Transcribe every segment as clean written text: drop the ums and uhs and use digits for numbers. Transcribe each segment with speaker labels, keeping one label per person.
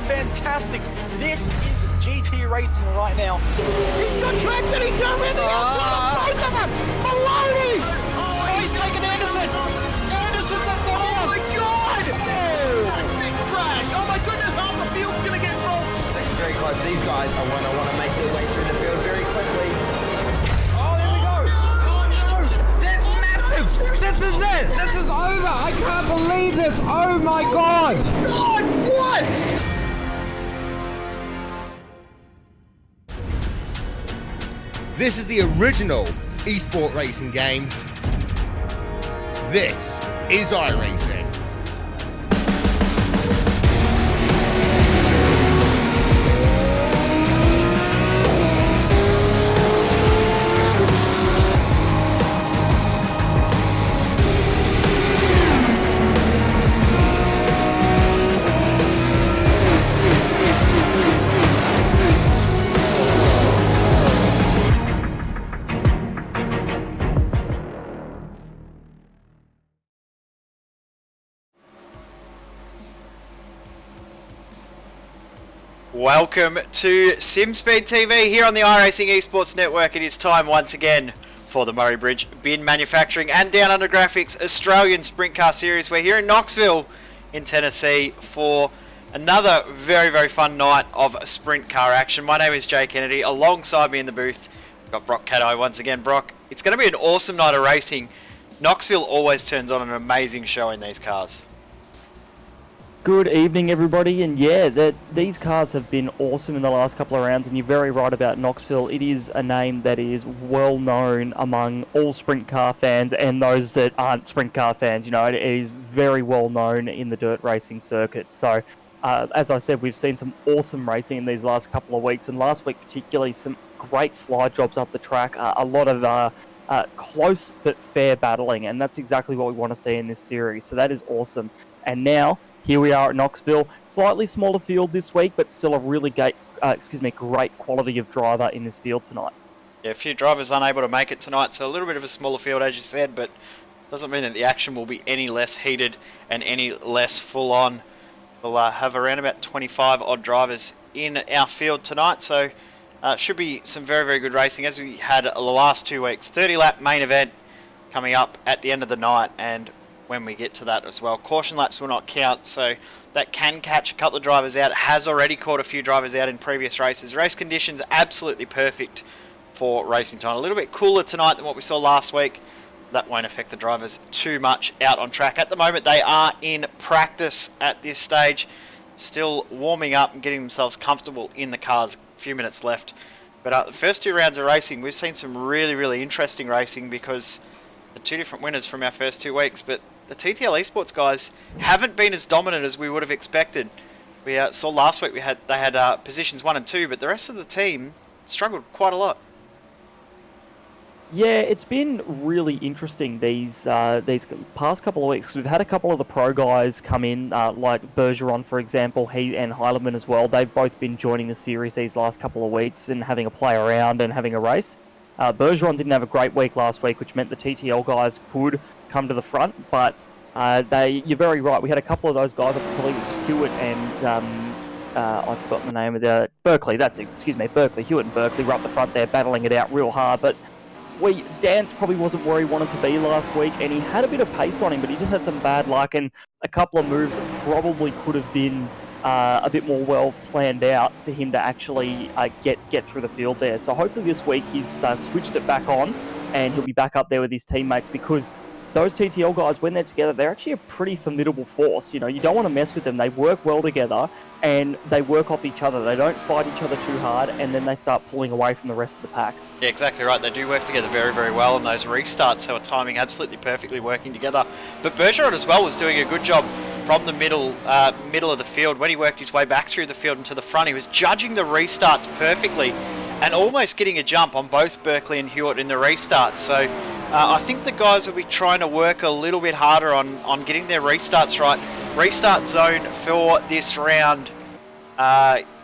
Speaker 1: Fantastic. This is GT racing right now.
Speaker 2: He's got traction, he's got everything outside of both of them. Maloney!
Speaker 1: Oh, he's taken Anderson. Anderson's up top.
Speaker 2: Oh my God! Big crash. Oh my goodness, half the field's going to get rolled.
Speaker 3: It's very close. These guys are want to make their way through the field very quickly.
Speaker 2: Oh, there we go.
Speaker 3: Oh no! That's massive! This is it! This is over! I can't believe this! Oh my God!
Speaker 2: God, what?
Speaker 4: This is the original esport racing game. This is iRacing.
Speaker 5: Welcome to SimSpeed TV here on the iRacing Esports Network. It is time once again for the Murray Bridge Bin Manufacturing and Down Under Graphics Australian Sprint Car Series. We're here in Knoxville in Tennessee for another very fun night of sprint car action. My name is Jay Kennedy. Alongside me in the booth, we've got Brock Caddo once again. Brock, it's going to be an awesome night of racing. Knoxville always turns on an amazing show in these cars.
Speaker 6: Good evening, everybody, and yeah, these cars have been awesome in the last couple of rounds, and you're very right about Knoxville. It is a name that is well known among all sprint car fans and those that aren't sprint car fans. You know, it is very well known in the dirt racing circuit. So, as I said, we've seen some awesome racing in these last couple of weeks, and last week particularly some great slide jobs up the track, a lot of close but fair battling, and that's exactly what we want to see in this series. So that is awesome. And now, here we are at Knoxville. Slightly smaller field this week, but still a really great quality of driver in this field tonight.
Speaker 5: Yeah, a few drivers unable to make it tonight, so a little bit of a smaller field, as you said, but doesn't mean that the action will be any less heated and any less full on. We'll have around about 25 odd drivers in our field tonight, so should be some very good racing, as we had the last 2 weeks. 30 lap main event coming up at the end of the night, and when we get to that as well. Caution laps will not count, so that can catch a couple of drivers out. It has already caught a few drivers out in previous races. Race conditions absolutely perfect for racing time. A little bit cooler tonight than what we saw last week. That won't affect the drivers too much out on track. At the moment, they are in practice at this stage, still warming up and getting themselves comfortable in the cars. A few minutes left. But the first 2 rounds of racing, we've seen some really interesting racing because the 2 different winners from our first 2 weeks, but the TTL Esports guys haven't been as dominant as we would have expected. We saw last week they had positions 1 and 2, but the rest of the team struggled quite a lot.
Speaker 6: Yeah, it's been really interesting these past couple of weeks, because we've had a couple of the pro guys come in, like Bergeron, for example, he and Heilemann as well. They've both been joining the series these last couple of weeks and having a play around and having a race. Bergeron didn't have a great week last week, which meant the TTL guys could come to the front, but you're very right. We had a couple of those guys, I believe it was Hewitt and I've forgotten the name of the Berkeley. Berkeley. Hewitt and Berkeley were up the front there, battling it out real hard. But Dance probably wasn't where he wanted to be last week, and he had a bit of pace on him, but he just had some bad luck, and a couple of moves that probably could have been a bit more well planned out for him to actually get through the field there. So hopefully this week he's switched it back on, and he'll be back up there with his teammates, because those TTL guys, when they're together, they're actually a pretty formidable force. You know, you don't want to mess with them. They work well together, and they work off each other. They don't fight each other too hard, and then they start pulling away from the rest of the pack.
Speaker 5: Yeah, exactly right. They do work together very, very well, and those restarts, so are timing absolutely perfectly working together. But Bergeron as well was doing a good job from the middle of the field. When he worked his way back through the field and to the front, he was judging the restarts perfectly and almost getting a jump on both Berkeley and Hewitt in the restarts. So I think the guys will be trying to work a little bit harder on getting their restarts right. Restart zone for this round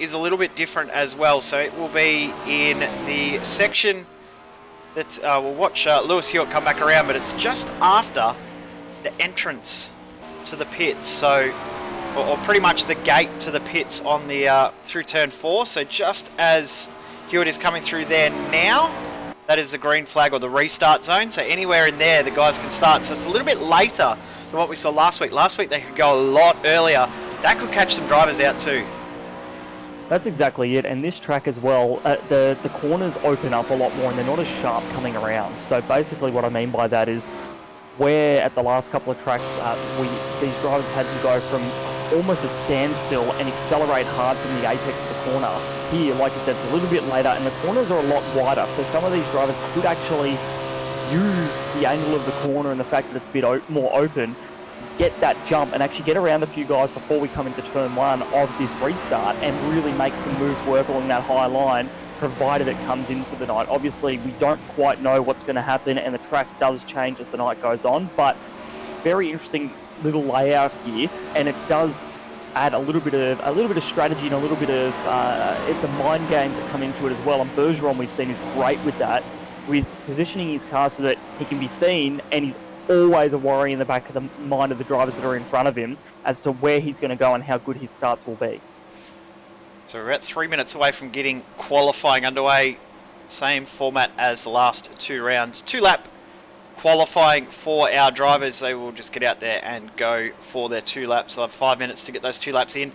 Speaker 5: is a little bit different as well. So it will be in the section that we'll watch Lewis Hewitt come back around, but it's just after the entrance to the pits. So, or pretty much the gate to the pits on the through turn 4. So just as Hewitt is coming through there now, that is the green flag or the restart zone. So anywhere in there, the guys can start. So it's a little bit later than what we saw last week. Last week they could go a lot earlier. That could catch some drivers out too.
Speaker 6: That's exactly it, and this track as well, the corners open up a lot more and they're not as sharp coming around. So basically what I mean by that is, where at the last couple of tracks these drivers had to go from almost a standstill and accelerate hard from the apex of the corner. Here, like I said, it's a little bit later and the corners are a lot wider, so some of these drivers could actually use the angle of the corner and the fact that it's a bit more open, get that jump and actually get around a few guys before we come into turn 1 of this restart and really make some moves work along that high line, provided it comes in for the night. Obviously, we don't quite know what's going to happen and the track does change as the night goes on, but very interesting little layout here, and it does add a little bit of strategy and a little bit of the mind games that come into it as well. And Bergeron, we've seen, is great with that, with positioning his car so that he can be seen, and he's always a worry in the back of the mind of the drivers that are in front of him as to where he's going to go and how good his starts will be.
Speaker 5: So we're about 3 minutes away from getting qualifying underway. Same format as the last 2 rounds. 2-lap qualifying for our drivers. They will just get out there and go for their 2 laps. They'll have 5 minutes to get those 2 laps in.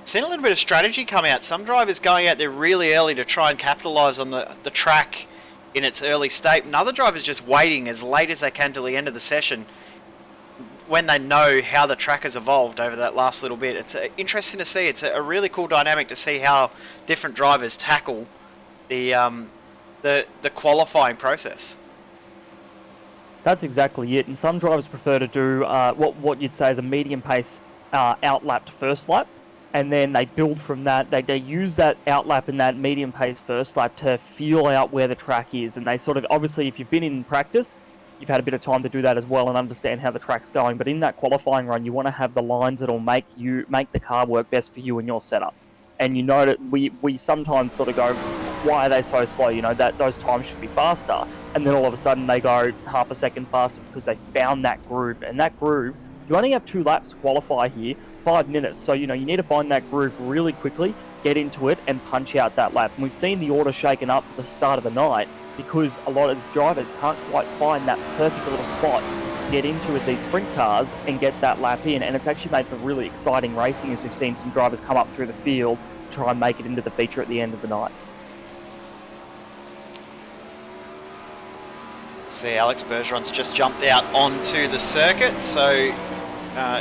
Speaker 5: Seen a little bit of strategy come out. Some drivers going out there really early to try and capitalise on the track in its early state, and other drivers just waiting as late as they can till the end of the session when they know how the track has evolved over that last little bit. It's interesting to see. It's a really cool dynamic to see how different drivers tackle the qualifying process.
Speaker 6: That's exactly it, and some drivers prefer to do what you'd say is a medium pace outlapped first lap, and then they build from that. They use that outlap and that medium pace first lap to feel out where the track is, and they sort of, obviously if you've been in practice, you've had a bit of time to do that as well and understand how the track's going, but in that qualifying run you want to have the lines that'll make the car work best for you and your setup. And you know that we sometimes sort of go, why are they so slow? You know, that those times should be faster, and then all of a sudden they go half a second faster because they found that groove, and that groove, you only have 2 laps to qualify here, 5 minutes, so you know you need to find that groove really quickly, get into it and punch out that lap. And we've seen the order shaken up at the start of the night because a lot of drivers can't quite find that perfect little spot to get into with these sprint cars and get that lap in, and it's actually made for really exciting racing as we've seen some drivers come up through the field to try and make it into the feature at the end of the night.
Speaker 5: See, Alex Bergeron's just jumped out onto the circuit, so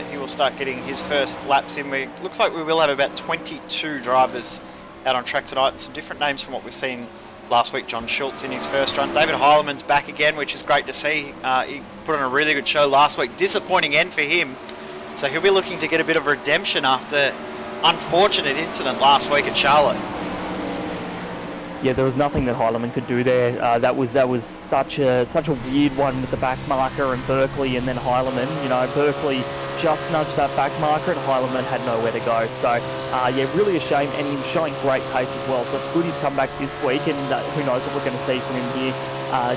Speaker 5: he will start getting his first laps in. Looks like we will have about 22 drivers out on track tonight, and some different names from what we've seen last week. John Schultz in his first run. David Heileman's back again, which is great to see. He put on a really good show last week. Disappointing end for him, so he'll be looking to get a bit of redemption after unfortunate incident last week at Charlotte.
Speaker 6: Yeah, there was nothing that Heileman could do there. That was such a weird one with the back marker and Berkeley and then Heileman. You know, Berkeley just nudged that back marker and Heileman had nowhere to go. So, yeah, really a shame, and he was showing great pace as well. So it's good he's come back this week, and who knows what we're going to see from him here.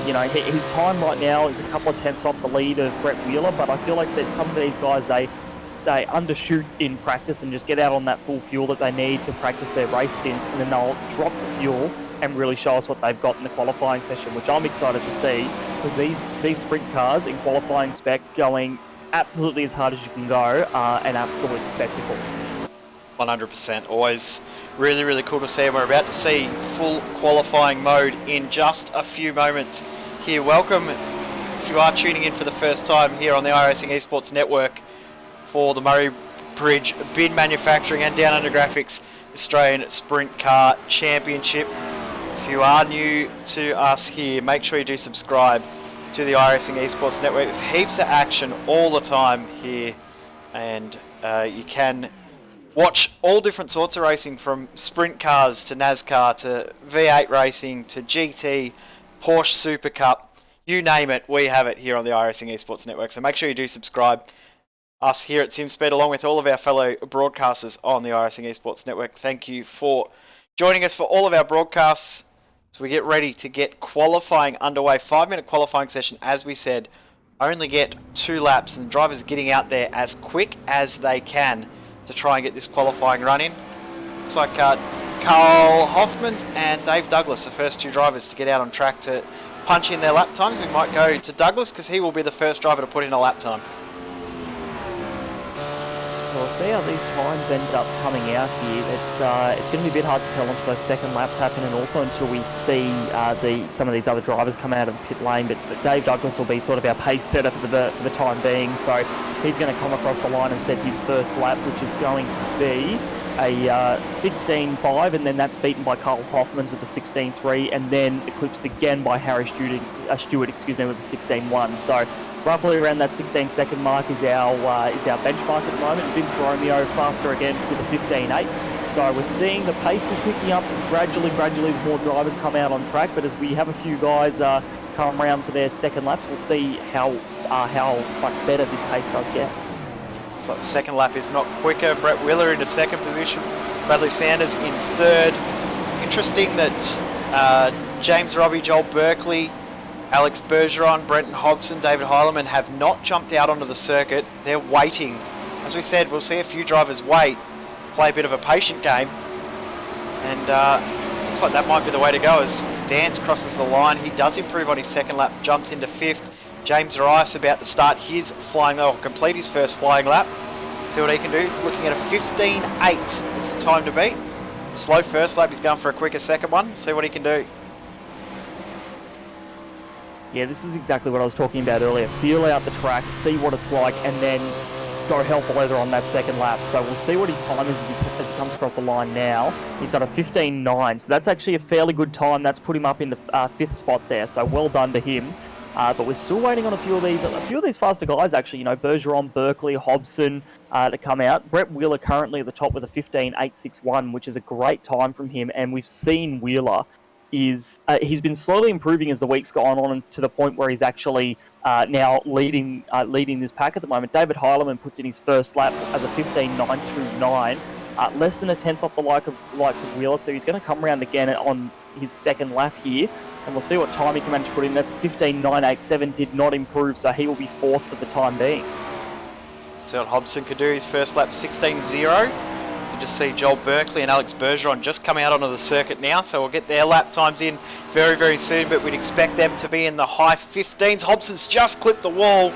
Speaker 6: You know, his time right now is a couple of tenths off the lead of Brett Wheeler, but I feel like that some of these guys, they undershoot in practice and just get out on that full fuel that they need to practice their race stints, and then they'll drop the fuel and really show us what they've got in the qualifying session, which I'm excited to see, because these sprint cars in qualifying spec going absolutely as hard as you can go are an absolute spectacle.
Speaker 5: 100%. Always really, really cool to see. And we're about to see full qualifying mode in just a few moments here. Welcome, if you are tuning in for the first time here on the iRacing Esports Network for the Murray Bridge Bin Manufacturing and Down Under Graphics Australian Sprint Car Championship. If you are new to us here, make sure you do subscribe to the iRacing Esports Network. There's heaps of action all the time here, and you can watch all different sorts of racing, from sprint cars to NASCAR to V8 racing to GT, Porsche Super Cup, you name it, we have it here on the iRacing Esports Network. So make sure you do subscribe. Us here at SimSpeed, along with all of our fellow broadcasters on the iRacing Esports Network, thank you for joining us for all of our broadcasts as we get ready to get qualifying underway. 5-minute qualifying session, as we said, only get 2 laps, and the drivers are getting out there as quick as they can to try and get this qualifying run in. Looks like Carl Hoffman and Dave Douglas, the first 2 drivers to get out on track to punch in their lap times. We might go to Douglas because he will be the first driver to put in a lap time.
Speaker 6: We'll see how these times end up coming out here. It's going to be a bit hard to tell until those second laps happen, and also until we see some of these other drivers come out of pit lane. But Dave Douglas will be sort of our pace setter for the time being, so he's going to come across the line and set his first lap, which is going to be a 16.5, and then that's beaten by Carl Hoffman with the 16.3, and then eclipsed again by Harry Stewart, with the 16.1. So roughly around that 16-second mark is our benchmark at the moment. Vince Romeo faster again with a 15.8. So we're seeing the pace is picking up gradually as more drivers come out on track. But as we have a few guys come around for their second laps, we'll see how much better this pace does get.
Speaker 5: So the second lap is not quicker. Brett Wheeler into second position. Bradley Sanders in third. Interesting that James Robbie, Joel Berkeley, Alex Bergeron, Brenton Hobson, David Heilemann have not jumped out onto the circuit. They're waiting. As we said, we'll see a few drivers wait, play a bit of a patient game, and looks like that might be the way to go as Dance crosses the line. He does improve on his second lap, jumps into 5th. James Rice about to start his complete his first flying lap. See what he can do. Looking at a 15.8 is the time to beat. Slow first lap, he's going for a quicker second one. See what he can do.
Speaker 6: Yeah, this is exactly what I was talking about earlier. Feel out the track, see what it's like, and then go hell for leather on that second lap. So we'll see what his time is as he comes across the line now. He's at a 15.9, so that's actually a fairly good time. That's put him up in the 5th spot there, so well done to him. But we're still waiting on a few of these faster guys, actually. You know, Bergeron, Berkeley, Hobson to come out. Brett Wheeler currently at the top with a 15.861, which is a great time from him. And we've seen Wheeler he's been slowly improving as the week's gone on, to the point where he's actually now leading this pack at the moment. David Heilemann puts in his first lap as a 15.929, less than a tenth off the likes of Wheeler, so he's going to come around again on his second lap here, and we'll see what time he can manage to put in. That's 15.987, did not improve, so he will be 4th for the time being.
Speaker 5: So what Hobson could do his first lap 16.0. You just see Joel Berkeley and Alex Bergeron just coming out onto the circuit now, so we'll get their lap times in very, very soon, but we'd expect them to be in the high 15s. Hobson's just clipped the wall.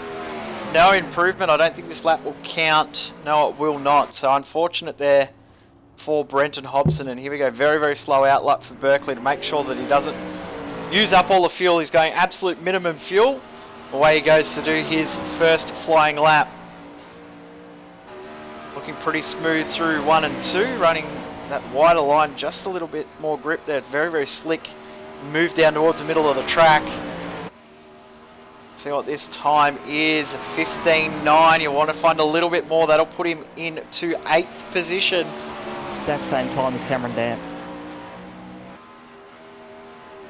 Speaker 5: No improvement. I don't think this lap will count. No, it will not. So unfortunate there for Brenton Hobson. And here we go. Very, very slow out lap for Berkeley to make sure that he doesn't use up all the fuel. He's going absolute minimum fuel. Away he goes to do his first flying lap. Looking pretty smooth through 1 and 2, running that wider line, just a little bit more grip there. Very, very slick move down towards the middle of the track. See what this time is, 15.9. You want to find a little bit more. That'll put him into 8th position.
Speaker 6: Exact same time as Cameron Dance.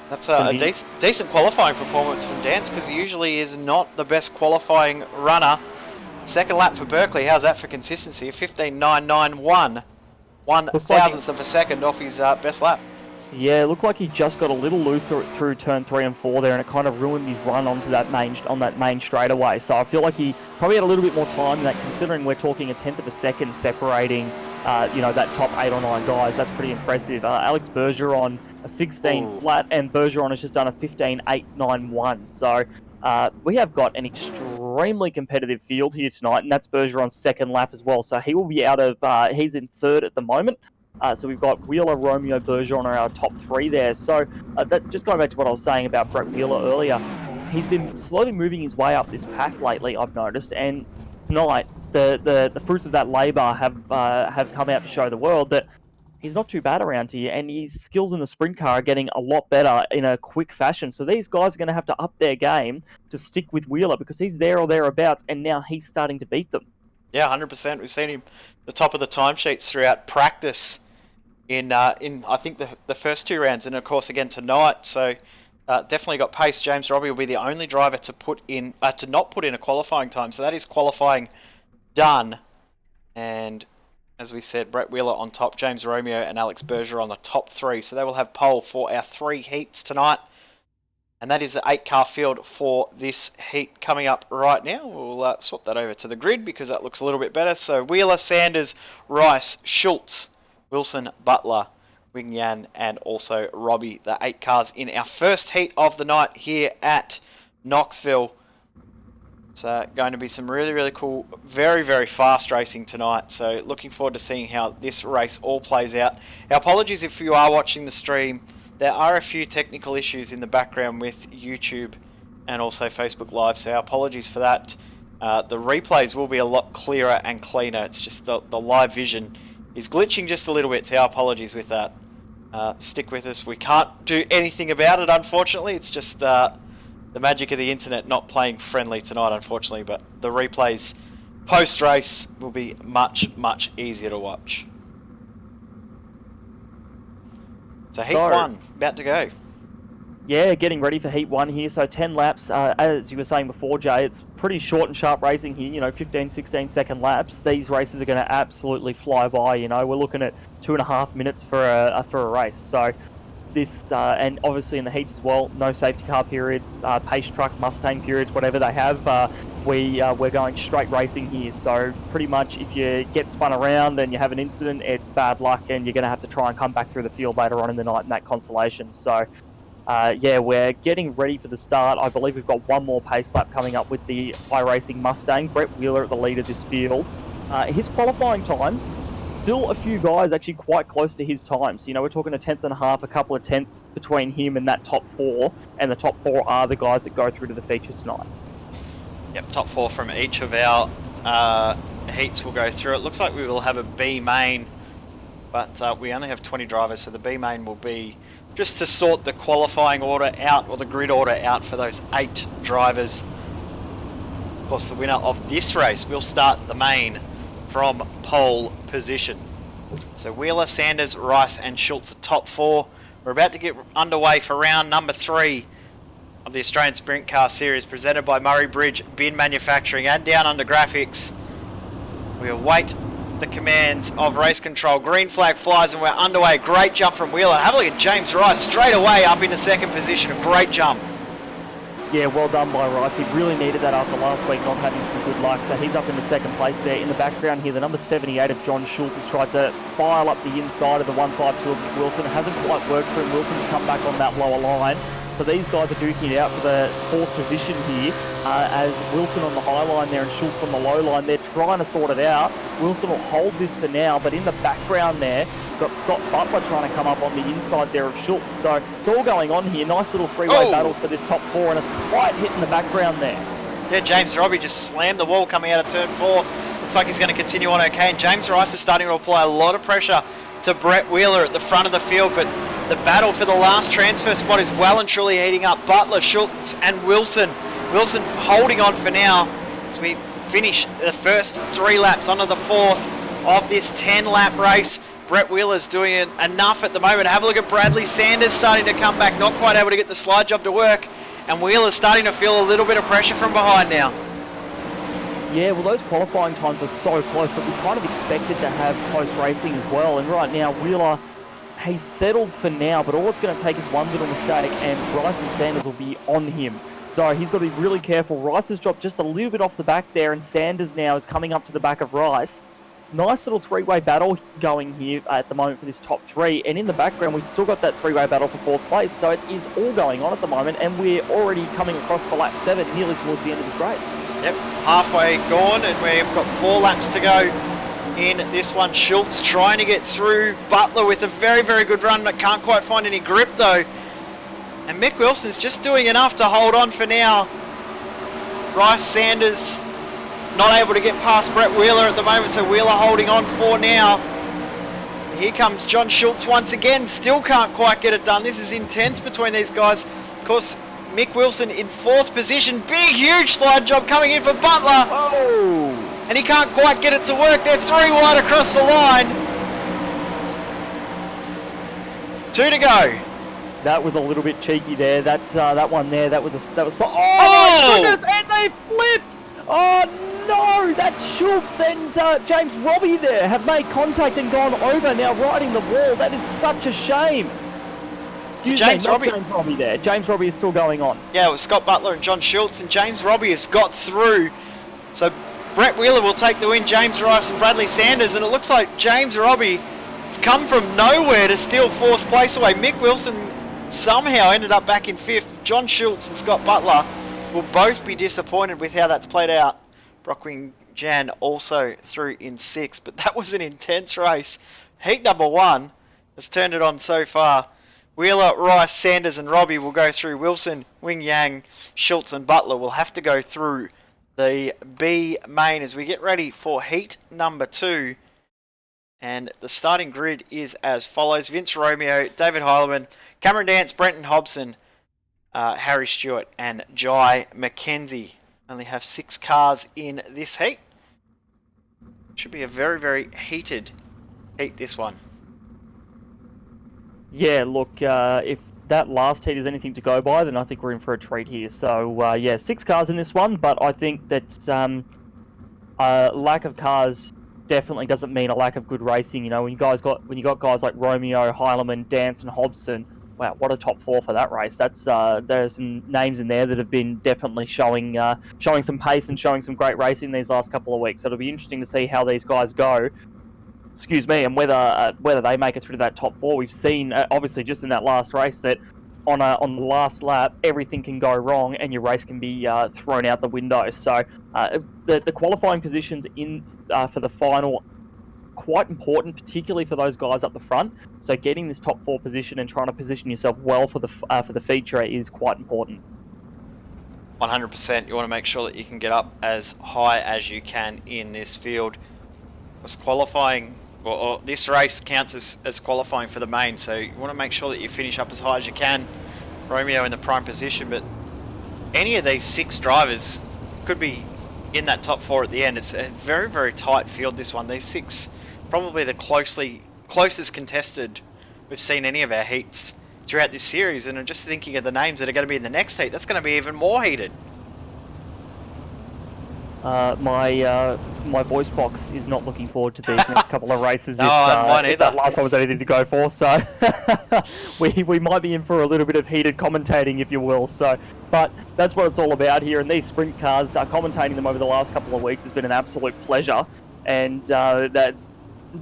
Speaker 5: That's a decent qualifying performance from Dance, because he usually is not the best qualifying runner. Second lap for Berkeley, how's that for consistency? 15.991, 1/1000th of a second off his best lap.
Speaker 6: Yeah, it looked like he just got a little looser through turn 3 and 4 there, and it kind of ruined his run onto that main straightaway. So I feel like he probably had a little bit more time in that, considering we're talking a tenth of a second separating, that top 8 or 9 guys. That's pretty impressive. Alex Bergeron, a 16 flat, and Bergeron has just done a 15.891. So we have got an extremely competitive field here tonight, and that's Bergeron's second lap as well. So he will be out of, he's in third at the moment. So we've got Wheeler, Romeo, Bergeron are our top 3 there. So that, just going back to what I was saying about Brett Wheeler earlier, he's been slowly moving his way up this pack lately, I've noticed. And tonight, the fruits of that labour have come out to show the world that he's not too bad around here, and his skills in the sprint car are getting a lot better in a quick fashion. So these guys are going to have to up their game to stick with Wheeler, because he's there or thereabouts, and now he's starting to beat them.
Speaker 5: Yeah, 100%. We've seen him the top of the timesheets throughout practice in I think the first 2 rounds, and of course again tonight. So definitely got pace. James Robbie will be the only driver to not put in a qualifying time. So that is qualifying done. And as we said, Brett Wheeler on top, James Romeo and Alex Berger on the top 3. So they will have pole for our 3 heats tonight. And that is the 8-car field for this heat coming up right now. We'll swap that over to the grid because that looks a little bit better. So Wheeler, Sanders, Rice, Schultz, Wilson, Butler, Wing-Yan, and also Robbie, the 8 cars in our first heat of the night here at Knoxville. It's going to be some really, really cool, very, very fast racing tonight. So looking forward to seeing how this race all plays out. Our apologies if you are watching the stream. There are a few technical issues in the background with YouTube and also Facebook Live, so our apologies for that. The replays will be a lot clearer and cleaner. It's just the live vision is glitching just a little bit, so our apologies with that. Stick with us. We can't do anything about it, unfortunately. It's just the magic of the internet not playing friendly tonight, unfortunately. But the replays post-race will be much, much easier to watch. So Heat 1, about to go.
Speaker 6: Yeah, getting ready for Heat 1 here. So 10 laps. As you were saying before, Jay, it's pretty short and sharp racing here. 15, 16 second laps. These races are going to absolutely fly by. We're looking at 2.5 minutes for a race. So this, and obviously in the heats as well, no safety car periods, pace truck, Mustang periods, whatever they have. We're going straight racing here. So pretty much if you get spun around and you have an incident, it's bad luck, and you're going to have to try and come back through the field later on in the night in that Consolation. So we're getting ready for the start. I believe we've got one more pace lap coming up with the iRacing Mustang. Brett Wheeler at the lead of this field. His qualifying time, still a few guys actually quite close to his time. So, we're talking a tenth and a half, a couple of tenths between him and that top 4. And the top 4 are the guys that go through to the features tonight.
Speaker 5: Yep, top 4 from each of our heats will go through. It looks like we will have a B main, but we only have 20 drivers, so the B main will be just to sort the qualifying order out, or the grid order out for those 8 drivers. Of course, the winner of this race will start the main from pole position. So Wheeler, Sanders, Rice and Schultz at top 4. We're about to get underway for round number 3 of the Australian Sprint Car Series, presented by Murray Bridge Bin Manufacturing and Down Under Graphics. We await the commands of race control. Green flag flies and we're underway. Great jump from Wheeler. Have a look at James Rice straight away up into second position. A great jump.
Speaker 6: Yeah, well done by Rice. He really needed that after last week not having some good luck. So he's up in the second place there. In the background here, the number 78 of John Schultz has tried to file up the inside of the 152 of Wilson. It hasn't quite worked for him. Wilson's come back on that lower line. So these guys are duking it out for the 4th position here, as Wilson on the high line there and Schultz on the low line. They're trying to sort it out. Wilson will hold this for now, but in the background there, you've got Scott Butler trying to come up on the inside there of Schultz. So it's all going on here. Nice little three-way battle for this top 4, and a slight hit in the background there.
Speaker 5: Yeah, James Robbie just slammed the wall coming out of turn 4. Looks like he's going to continue on okay, and James Rice is starting to apply a lot of pressure to Brett Wheeler at the front of the field, but the battle for the last transfer spot is well and truly heating up. Butler, Schultz and Wilson. Wilson holding on for now as we finish the first 3 laps onto the 4th of this 10-lap race. Brett Wheeler's doing enough at the moment. Have a look at Bradley Sanders starting to come back, not quite able to get the slide job to work, and Wheeler's starting to feel a little bit of pressure from behind now.
Speaker 6: Yeah, well, those qualifying times were so close that we kind of expected to have close racing as well. And right now, Wheeler he's settled for now, but all it's going to take is one little mistake, and Rice and Sanders will be on him. So he's got to be really careful. Rice has dropped just a little bit off the back there, and Sanders now is coming up to the back of Rice. Nice little three-way battle going here at the moment for this top three, and in the background we've still got that three-way battle for fourth place, so it is all going on at the moment, and we're already coming across for lap 7, nearly towards the end of this race.
Speaker 5: Yep, halfway gone, and we've got 4 laps to go in this one. Schultz trying to get through Butler with a very, very good run, but can't quite find any grip though. And Mick Wilson's just doing enough to hold on for now. Rice, Sanders not able to get past Brett Wheeler at the moment, so Wheeler holding on for now. Here comes John Schultz once again, still can't quite get it done. This is intense between these guys. Of course, Mick Wilson in 4th position. Big, huge slide job coming in for Butler.
Speaker 6: Oh!
Speaker 5: And he can't quite get it to work. They're 3 wide across the line. 2 to go.
Speaker 6: That was a little bit cheeky there. That one there. That was. Oh my goodness! And they flipped. Oh no! That's Schultz and James Robbie there have made contact and gone over. Now riding the wall. That is such a shame.
Speaker 5: James Robbie
Speaker 6: there. James Robbie is still going on.
Speaker 5: Yeah, it was Scott Butler and John Schultz, and James Robbie has got through. So Brett Wheeler will take the win, James Rice and Bradley Sanders, and it looks like James Robbie has come from nowhere to steal 4th place away. Mick Wilson somehow ended up back in 5th. John Schultz and Scott Butler will both be disappointed with how that's played out. Brockwing Jan also through in 6th, but that was an intense race. Heat number 1 has turned it on so far. Wheeler, Rice, Sanders and Robbie will go through. Wilson, Wing Yang, Schultz and Butler will have to go through the B main as we get ready for heat number 2. And the starting grid is as follows. Vince Romeo, David Heileman, Cameron Dance, Brenton Hobson, Harry Stewart and Jai McKenzie. Only have 6 cars in this heat. Should be a very, very heated heat, this one.
Speaker 6: Yeah, look, if that last heat is anything to go by, then I think we're in for a treat here. So, yeah, 6 cars in this one, but I think that lack of cars definitely doesn't mean a lack of good racing. You know, when you got guys like Romeo, Heileman, Dance, and Hobson, wow, what a top 4 for that race. That's there's some names in there that have been definitely showing some pace and showing some great racing these last couple of weeks. So it'll be interesting to see how these guys go. Excuse me, and whether they make it through to that top 4. We've seen, obviously, just in that last race that on the last lap, everything can go wrong and your race can be thrown out the window. So the qualifying positions in for the final, quite important, particularly for those guys up the front. So getting this top 4 position and trying to position yourself well for the feature is quite important.
Speaker 5: 100%. You want to make sure that you can get up as high as you can in this field. Because qualifying, or this race counts as qualifying for the main, so you want to make sure that you finish up as high as you can. Romeo in the prime position, but any of these 6 drivers could be in that top 4 at the end. It's a very, very tight field, this one. These 6, probably the closest contested we've seen any of our heats throughout this series, and I'm just thinking of the names that are going to be in the next heat. That's going to be even more heated.
Speaker 6: My voice box is not looking forward to these next couple of races.
Speaker 5: No, mine either.
Speaker 6: If that last one was anything to go for, so we might be in for a little bit of heated commentating, if you will. So, but that's what it's all about here. And these sprint cars, commentating them over the last couple of weeks has been an absolute pleasure, and that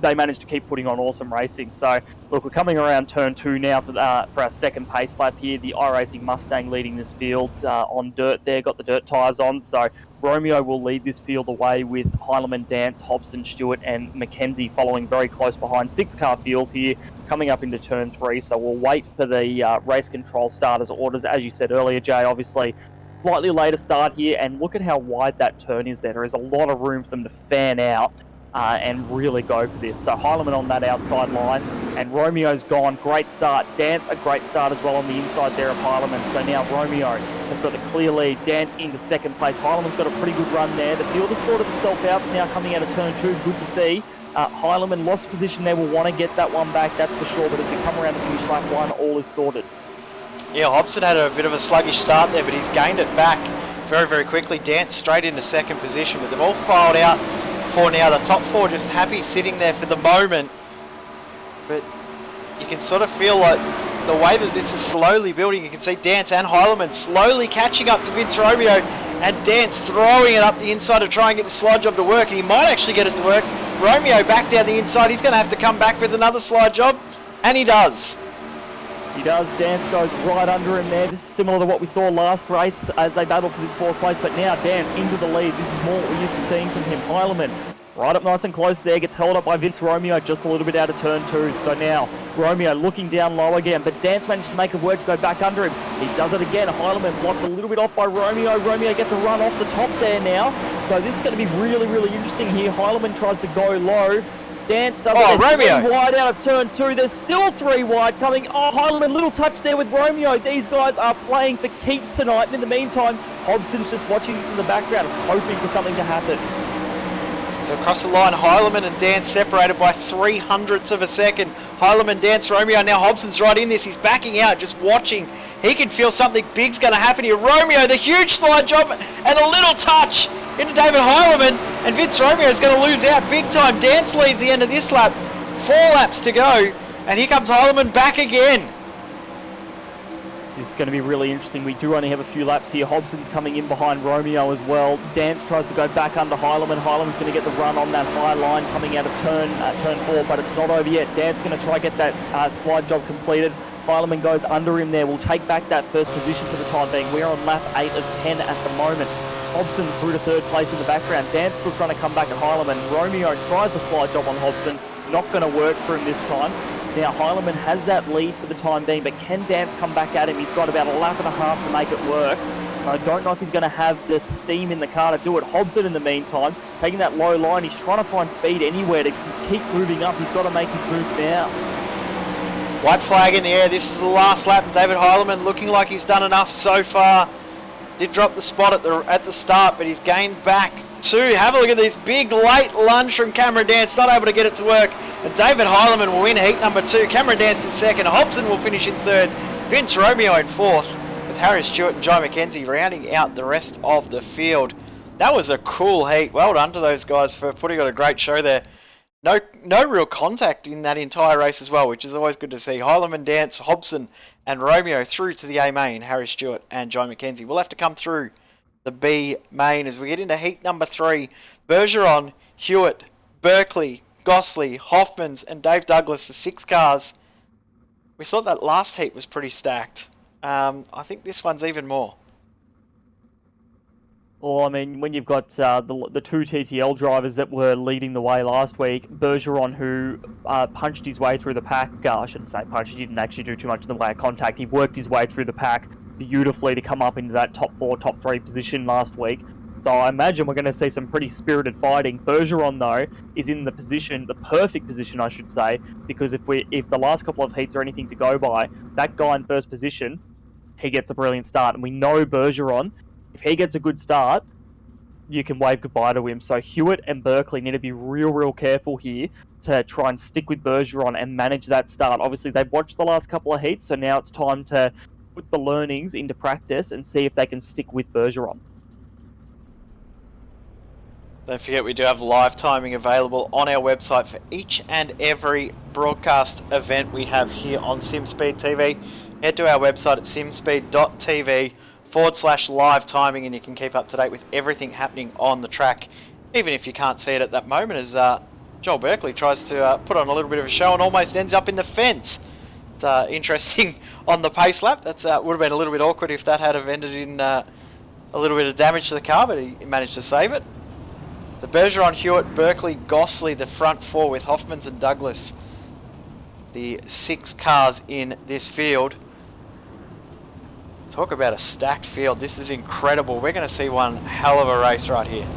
Speaker 6: they managed to keep putting on awesome racing. So, look, we're coming around turn 2 now for our second pace lap here. The iRacing Mustang leading this field on dirt there, got the dirt tyres on. So Romeo will lead this field away with Heileman, Dance, Hobson, Stewart and McKenzie following very close behind. 6-car field here coming up into turn 3. So we'll wait for the race control starters orders. As you said earlier, Jay, obviously slightly later start here, and look at how wide that turn is there. There is a lot of room for them to fan out and really go for this. So Heileman on that outside line, and Romeo's gone. Great start. Dance, a great start as well on the inside there of Heileman. So now Romeo has got a clear lead. Dance into second place. Heileman's got a pretty good run there. The field has sorted itself out now coming out of turn 2. Good to see. Heileman lost position there. Will want to get that one back, that's for sure. But as we come around to finish lap 1, all is sorted.
Speaker 5: Yeah, Hobson had a bit of a sluggish start there, but he's gained it back very, very quickly. Dance straight into second position, but they've all filed out for now. The top 4 just happy sitting there for the moment. But you can sort of feel like the way that this is slowly building. You can see Dance and Heilemann slowly catching up to Vince Romeo, and Dance throwing it up the inside to try and get the slide job to work, and he might actually get it to work. Romeo back down the inside. He's going to have to come back with another slide job, and he does.
Speaker 6: He does. Dance goes right under him there. This is similar to what we saw last race as they battled for this 4th place, but now Dance into the lead. This is more what we're used to seeing from him. Heilemann right up nice and close there, gets held up by Vince Romeo just a little bit out of turn 2. So now Romeo looking down low again, but Dance managed to make it work to go back under him. He does it again. Heilemann blocked a little bit off by Romeo. Romeo gets a run off the top there now. So this is going to be really, really interesting here. Heilemann tries to go low. Dance does it.
Speaker 5: Romeo
Speaker 6: 3 wide out of turn 2. There's still 3 wide coming. Oh, Heilemann, little touch there with Romeo. These guys are playing for keeps tonight. And in the meantime, Hobson's just watching from the background, hoping for something to happen.
Speaker 5: So across the line, Heilemann and Dance separated by 0.03 of a second. Heilemann, Dance, Romeo. Now Hobson's right in this. He's backing out, just watching. He can feel something big's going to happen here. Romeo, the huge slide job, and a little touch into David Heilemann. And Vince Romeo is going to lose out big time. Dance leads the end of this lap. 4 laps to go. And here comes Heilemann back again.
Speaker 6: This is going to be really interesting. We do only have a few laps here. Hobson's coming in behind Romeo as well. Dance tries to go back under Heilemann. Heilemmann's going to get the run on that high line coming out of turn 4, but it's not over yet. Dance going to try get that slide job completed. Heilemann goes under him there. We'll take back that first position for the time being. We're on lap 8 of 10 at the moment. Hobson through to 3rd place in the background. Dance still trying to come back at Heilemann. Romeo tries the slide job on Hobson. Not going to work for him this time. Now Heilemann has that lead for the time being, but can Dance come back at him? He's got about a lap and a half to make it work. I don't know if he's going to have the steam in the car to do it. Hobson, in the meantime, taking that low line. He's trying to find speed anywhere to keep moving up. He's got to make his move now.
Speaker 5: White flag in the air. This is the last lap. David Heilemann looking like he's done enough so far. Did drop the spot at the start, but he's gained back 2. Have a look at this big late lunge from Cameron Dance, not able to get it to work. And David Heilemann will win heat number 2. Cameron Dance in 2nd. Hobson will finish in 3rd. Vince Romeo in 4th, with Harry Stewart and Jai McKenzie rounding out the rest of the field. That was a cool heat. Well done to those guys for putting on a great show there. No real contact in that entire race as well, which is always good to see. Heilemann, Dance, Hobson and Romeo through to the A main. Harry Stewart and Jai McKenzie will have to come through the B main as we get into heat number 3. Bergeron, Hewitt, Berkeley, Gosley, Hoffmans and Dave Douglas, the 6 cars. We thought that last heat was pretty stacked. I think this one's even more.
Speaker 6: Well, I mean, when you've got the 2 TTL drivers that were leading the way last week, Bergeron, who punched his way through the pack, I shouldn't say punched, he didn't actually do too much in the way of contact. He worked his way through the pack beautifully to come up into that top 4, top 3 position last week. So I imagine we're going to see some pretty spirited fighting. Bergeron, though, is in the perfect position, I should say, because if the last couple of heats are anything to go by, that guy in first position, he gets a brilliant start. And we know Bergeron, if he gets a good start, you can wave goodbye to him. So Hewitt and Berkeley need to be real careful here to try and stick with Bergeron and manage that start. Obviously, they've watched the last couple of heats, so now it's time to put the learnings into practice and see if they can stick with Bergeron.
Speaker 5: Don't forget we do have live timing available on our website for each and every broadcast event we have here on SimSpeed TV. Head to our website at simspeed.tv/live timing and you can keep up to date with everything happening on the track, even if you can't see it at that moment, as Joel Berkeley tries to put on a little bit of a show and almost ends up in the fence. It's interesting on the pace lap. That would have been a little bit awkward if that had have ended in a little bit of damage to the car, but he managed to save it. The Bergeron, Hewitt, Berkeley, Gosley, the front 4 with Hoffmans and Douglas. The 6 cars in this field. Talk about a stacked field. This is incredible. We're going to see one hell of a race right here.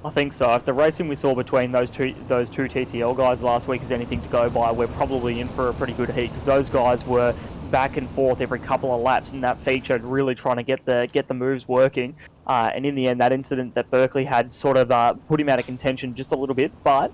Speaker 6: I think so. If the racing we saw between those two TTL guys last week is anything to go by, we're probably in for a pretty good heat, because those guys were back and forth every couple of laps in that feature, really trying to get the moves working. And in the end, that incident that Berkeley had sort of put him out of contention just a little bit, but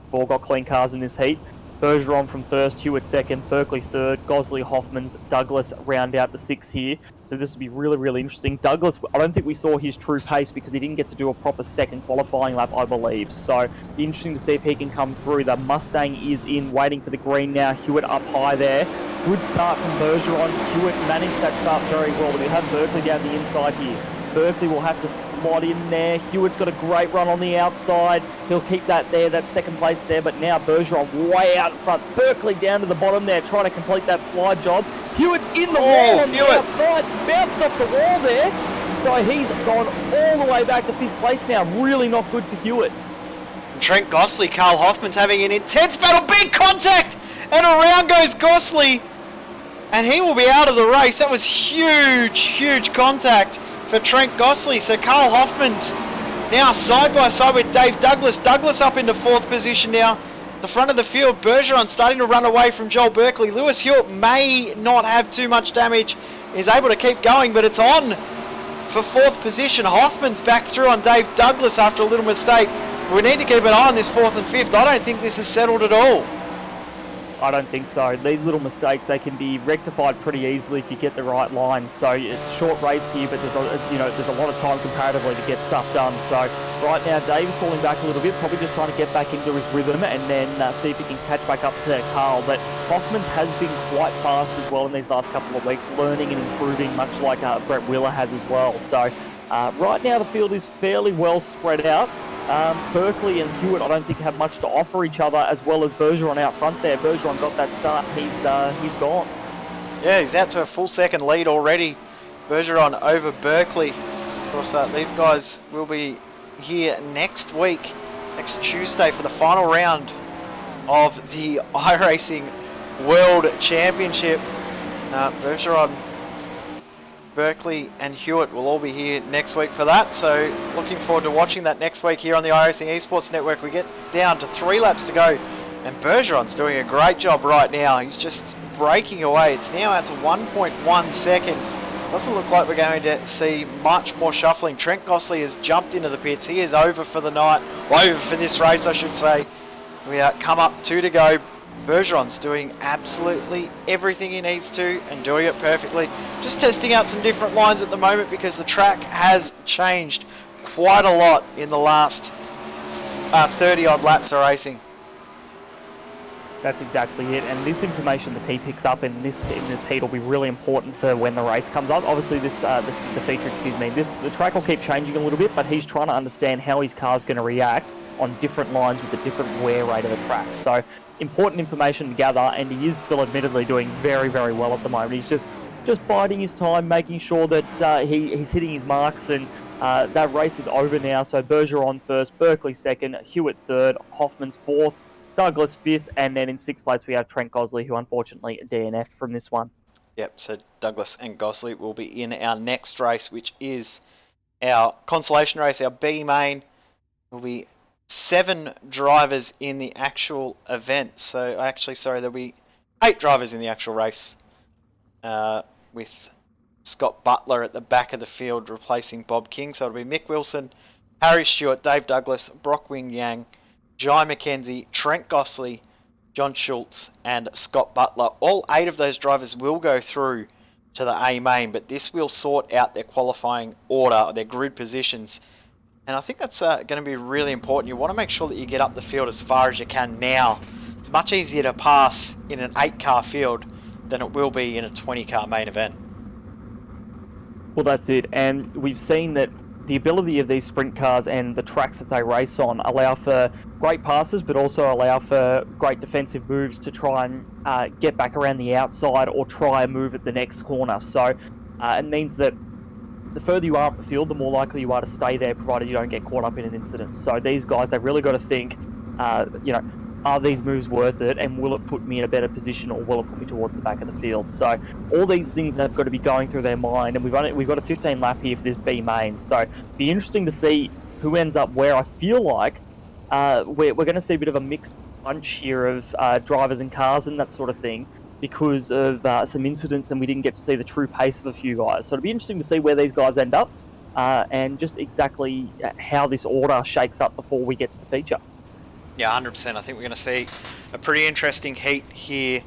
Speaker 6: we've all got clean cars in this heat. Bergeron from first, Hewitt second, Berkeley third, Gosley, Hoffmans, Douglas round out the 6 here. So this will be really, really interesting. Douglas, I don't think we saw his true pace because he didn't get to do a proper second qualifying lap, I believe. So be interesting to see if he can come through. The Mustang is in, waiting for the green now. Hewitt up high there. Good start from Bergeron. Hewitt managed that start very well, but we have Berkeley down the inside here. Berkeley will have to slot in there. Hewitt's got a great run on the outside. He'll keep that there, that second place there, but now Bergeron way out in front. Berkeley down to the bottom there, trying to complete that slide job. Hewitt's in the wall on the outside, bounced off the wall there. So he's gone all the way back to 5th place now. Really not good for Hewitt.
Speaker 5: Trent Gosley, Carl Hoffman's having an intense battle, big contact, and around goes Gosley, and he will be out of the race. That was huge, huge contact for Trent Gosley. So Carl Hoffman's now side by side with Dave Douglas. Douglas up into 4th position now. The front of the field, Bergeron starting to run away from Joel Berkeley. Lewis Hewitt may not have too much damage. He's able to keep going, but it's on for 4th position. Hoffman's back through on Dave Douglas after a little mistake. We need to keep an eye on this 4th and 5th. I don't think this is settled at all.
Speaker 6: I don't think so. These little mistakes, they can be rectified pretty easily if you get the right line. So it's a short race here, but there's a lot of time comparatively to get stuff done. So right now, Dave is falling back a little bit, probably just trying to get back into his rhythm and then see if he can catch back up to Carl. But Hoffman's has been quite fast as well in these last couple of weeks, learning and improving, much like Brett Wheeler has as well. So right now, the field is fairly well spread out. Berkeley and Hewitt, I don't think, have much to offer each other, as well as Bergeron out front there. Bergeron got that start. He's gone.
Speaker 5: Yeah, he's out to a full second lead already. Bergeron over Berkeley. Of course, these guys will be here next week, next Tuesday, for the final round of the iRacing World Championship. Bergeron, Berkeley and Hewitt will all be here next week for that, so looking forward to watching that next week here on the iRacing Esports Network. We get down to 3 laps to go, and Bergeron's doing a great job right now. He's just breaking away. It's now out to 1.1 second. Doesn't look like we're going to see much more shuffling. Trent Gosley has jumped into the pits. He is over for the night, over for this race, I should say. We come up 2 to go. Bergeron's doing absolutely everything he needs to and doing it perfectly. Just testing out some different lines at the moment because the track has changed quite a lot in the last 30 odd laps of racing.
Speaker 6: That's exactly it, and this information that he picks up in this heat will be really important for when the race comes up. Obviously, the feature, the track will keep changing a little bit, but he's trying to understand how his car's going to react on different lines with a different wear rate of the track. So important information to gather, and he is still admittedly doing very, very well at the moment. He's just biding his time, making sure that he's hitting his marks, and that race is over now. So Bergeron first, Berkeley second, Hewitt third, Hoffman's fourth, Douglas fifth, and then in 6th place we have Trent Gosley, who unfortunately DNF'd from this one.
Speaker 5: Yep, so Douglas and Gosley will be in our next race, which is our consolation race, our B main. Will be 7 drivers in the actual event. So actually, sorry, there'll be 8 drivers in the actual race, with Scott Butler at the back of the field replacing Bob King. So it'll be Mick Wilson, Harry Stewart, Dave Douglas, Brock Wing Yang, Jai McKenzie, Trent Gosley, John Schultz and Scott Butler. All 8 of those drivers will go through to the A main, but this will sort out their qualifying order, their grid positions. And I think that's going to be really important. You want to make sure that you get up the field as far as you can now. It's much easier to pass in an 8-car field than it will be in a 20-car main event.
Speaker 6: Well, that's it. And we've seen that the ability of these sprint cars and the tracks that they race on allow for great passes, but also allow for great defensive moves to try and get back around the outside or try and move at the next corner. So it means that the further you are up the field, the more likely you are to stay there, provided you don't get caught up in an incident. So these guys, they've really got to think, are these moves worth it, and will it put me in a better position, or will it put me towards the back of the field? So all these things have got to be going through their mind, and we've got a 15 lap here for this B main. So it'd be interesting to see who ends up where. I feel like we're going to see a bit of a mixed bunch here of drivers and cars and that sort of thing, because of some incidents, and we didn't get to see the true pace of a few guys. So it'll be interesting to see where these guys end up, and just exactly how this order shakes up before we get to the feature.
Speaker 5: Yeah, 100%. I think we're going to see a pretty interesting heat here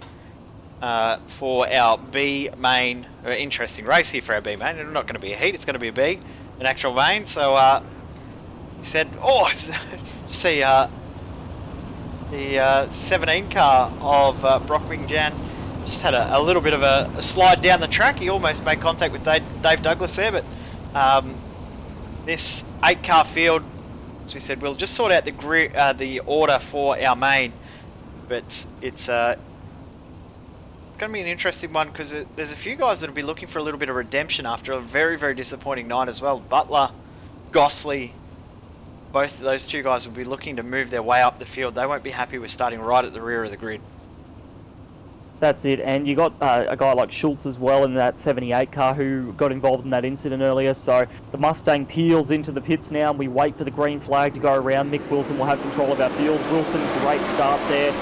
Speaker 5: for our B main. Interesting race here for our B main. It's not going to be a heat, it's going to be a B, an actual main. So he said, oh, see the 17 car of Brock Wingjan just had a little bit of a slide down the track. He almost made contact with Dave Douglas there, but this 8-car field, as we said, we'll just sort out the order for our main, but it's going to be an interesting one because there's a few guys that will be looking for a little bit of redemption after a very, very disappointing night as well. Butler, Gosling, both of those two guys will be looking to move their way up the field. They won't be happy with starting right at the rear of the grid.
Speaker 6: That's it, and you got a guy like Schultz as well in that 78 car who got involved in that incident earlier. So the Mustang peels into the pits now, and we wait for the green flag to go around. Mick Wilson will have control of our field. Wilson, great start there.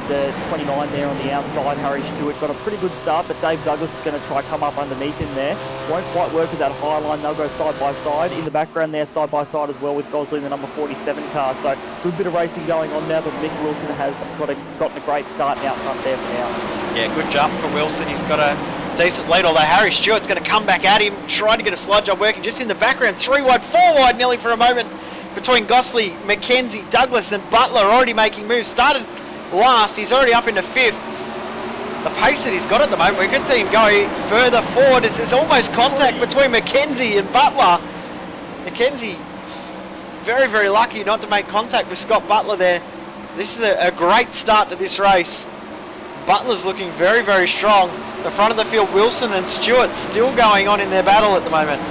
Speaker 6: The 29 there on the outside, Harry Stewart got a pretty good start, but Dave Douglas is going to try come up underneath him there. Won't quite work with that high line. They'll go side by side. In the background there, side by side as well with Gosling, the number 47 car. So good bit of racing going on now, but Mick Wilson has gotten a great start out front there for now.
Speaker 5: Yeah, good jump for Wilson. He's got a decent lead, although Harry Stewart's going to come back at him, trying to get a slide job working just in the background. 3 wide, 4 wide nearly for a moment between Gosling, McKenzie, Douglas and Butler already making moves. Started last, he's already up into 5th. The pace that he's got at the moment, we could see him go further forward. There's almost contact between McKenzie and Butler. McKenzie very, very lucky not to make contact with Scott Butler there. This is a great start to this race. Butler's looking very, very strong. The front of the field, Wilson and Stewart still going on in their battle at the moment.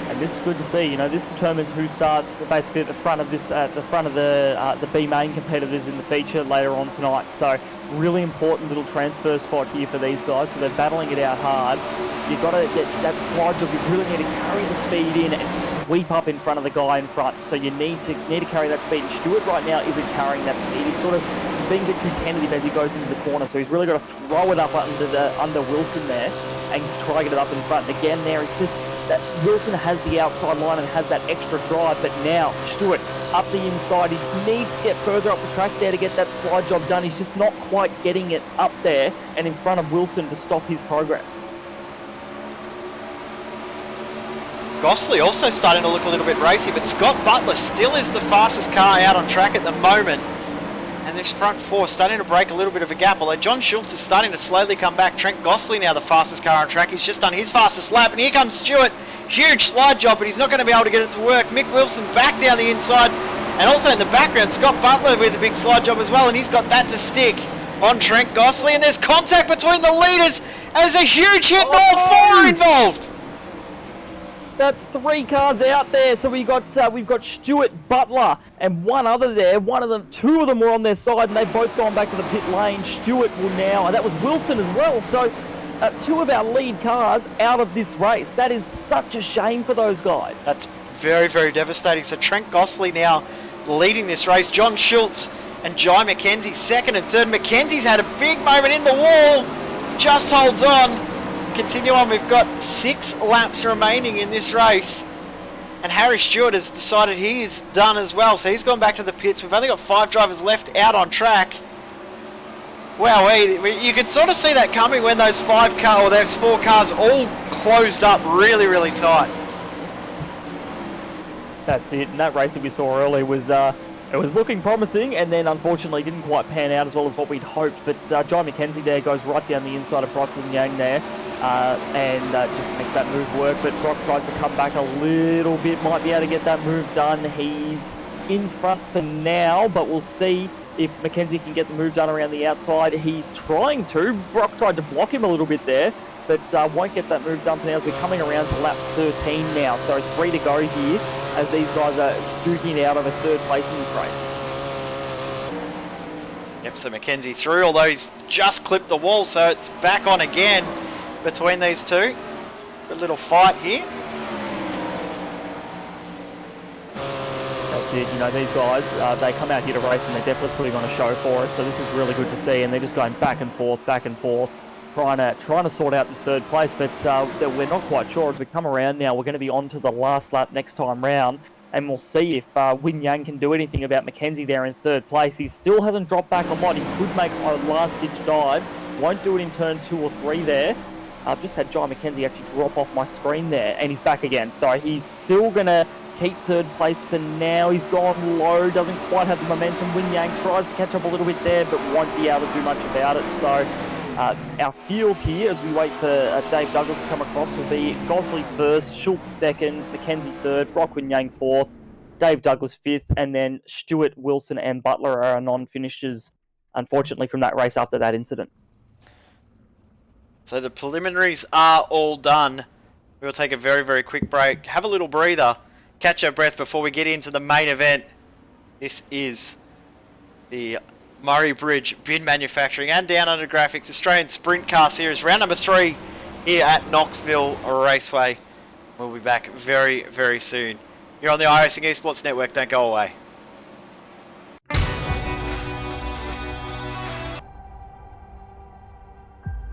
Speaker 6: And this is good to see. You know, this determines who starts basically at the front of this, the B main competitors in the feature later on tonight. So really important little transfer spot here for these guys. So they're battling it out hard. You've got to get that slide job. You really need to carry the speed in and sweep up in front of the guy in front. So you need to carry that speed. And Stewart right now isn't carrying that speed. He's sort of being a bit too tentative as he goes into the corner. So he's really got to throw it up under Wilson there and try to get it up in front. And again there, it's just that Wilson has the outside line and has that extra drive, but now Stewart up the inside. He needs to get further up the track there to get that slide job done. He's just not quite getting it up there and in front of Wilson to stop his progress.
Speaker 5: Gosling also starting to look a little bit racy, but Scott Butler still is the fastest car out on track at the moment. And this front four starting to break a little bit of a gap, although John Schultz is starting to slowly come back. Trent Gosling now the fastest car on track. He's just done his fastest lap, and here comes Stewart. Huge slide job, but he's not going to be able to get it to work. Mick Wilson back down the inside, and also in the background, Scott Butler with a big slide job as well, and he's got that to stick on Trent Gosling. And there's contact between the leaders, and there's a huge hit, and all 4 involved.
Speaker 6: That's 3 cars out there. So we've got Stewart, Butler, and one other there. 2 of them were on their side, and they've both gone back to the pit lane. Stewart will now, and that was Wilson as well. So 2 of our lead cars out of this race. That is such a shame for those guys.
Speaker 5: That's very, very devastating. So Trent Gosling now leading this race. John Schultz and Jai McKenzie second and third. McKenzie's had a big moment in the wall. Just holds on. Continue on. We've got 6 laps remaining in this race, and Harry Stewart has decided he is done as well, so he's gone back to the pits. We've only got 5 drivers left out on track. Wow, you could sort of see that coming when those 4 cars all closed up really, really tight.
Speaker 6: That's it, and that race that we saw earlier was it was looking promising, and then unfortunately didn't quite pan out as well as what we'd hoped. But John McKenzie there goes right down the inside of Brock Yang there. And just makes that move work, but Brock tries to come back a little bit, might be able to get that move done. He's in front for now, but we'll see if McKenzie can get the move done around the outside. He's trying to. Brock tried to block him a little bit there, but won't get that move done for now as we're coming around to lap 13 now. So 3 to go here as these guys are duking out of a 3rd place in this race.
Speaker 5: Yep, so McKenzie through, although he's just clipped the wall, so it's back on again between these 2. A little fight here.
Speaker 6: That's it, you know, these guys, they come out here to race and they're definitely putting on a show for us, so this is really good to see, and they're just going back and forth, trying to sort out this 3rd place, but we're not quite sure. As we come around now, we're going to be on to the last lap next time round, and we'll see if Win Yang can do anything about Mackenzie there in third place. He still hasn't dropped back a lot. He could make a last-ditch dive. Won't do it in turn 2 or 3 there. I've just had Jai Mackenzie actually drop off my screen there, and he's back again. So he's still going to keep third place for now. He's gone low, doesn't quite have the momentum. Win Yang tries to catch up a little bit there, but won't be able to do much about it. So our field here, as we wait for Dave Douglas to come across, will be Gosley first, Schultz second, Mackenzie third, Brock Win Yang fourth, Dave Douglas fifth, and then Stewart, Wilson, and Butler are our non-finishers, unfortunately, from that race after that incident.
Speaker 5: So the preliminaries are all done. We'll take a very, very quick break, have a little breather, catch our breath before we get into the main event. This is the Murray Bridge Bin Manufacturing and Down Under Graphics Australian Sprint Car Series, round number 3 here at Knoxville Raceway. We'll be back very, very soon. You're on the iRacing Esports Network, don't go away.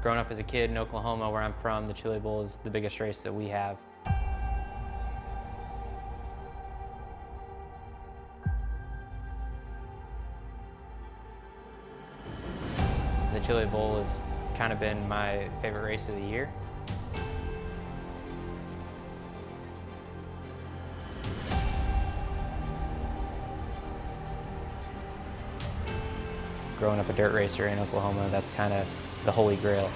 Speaker 7: Growing up as a kid in Oklahoma, where I'm from, the Chili Bowl is the biggest race that we have. The Chili Bowl has kind of been my favorite race of the year. Growing up a dirt racer in Oklahoma, that's kind of the holy grail.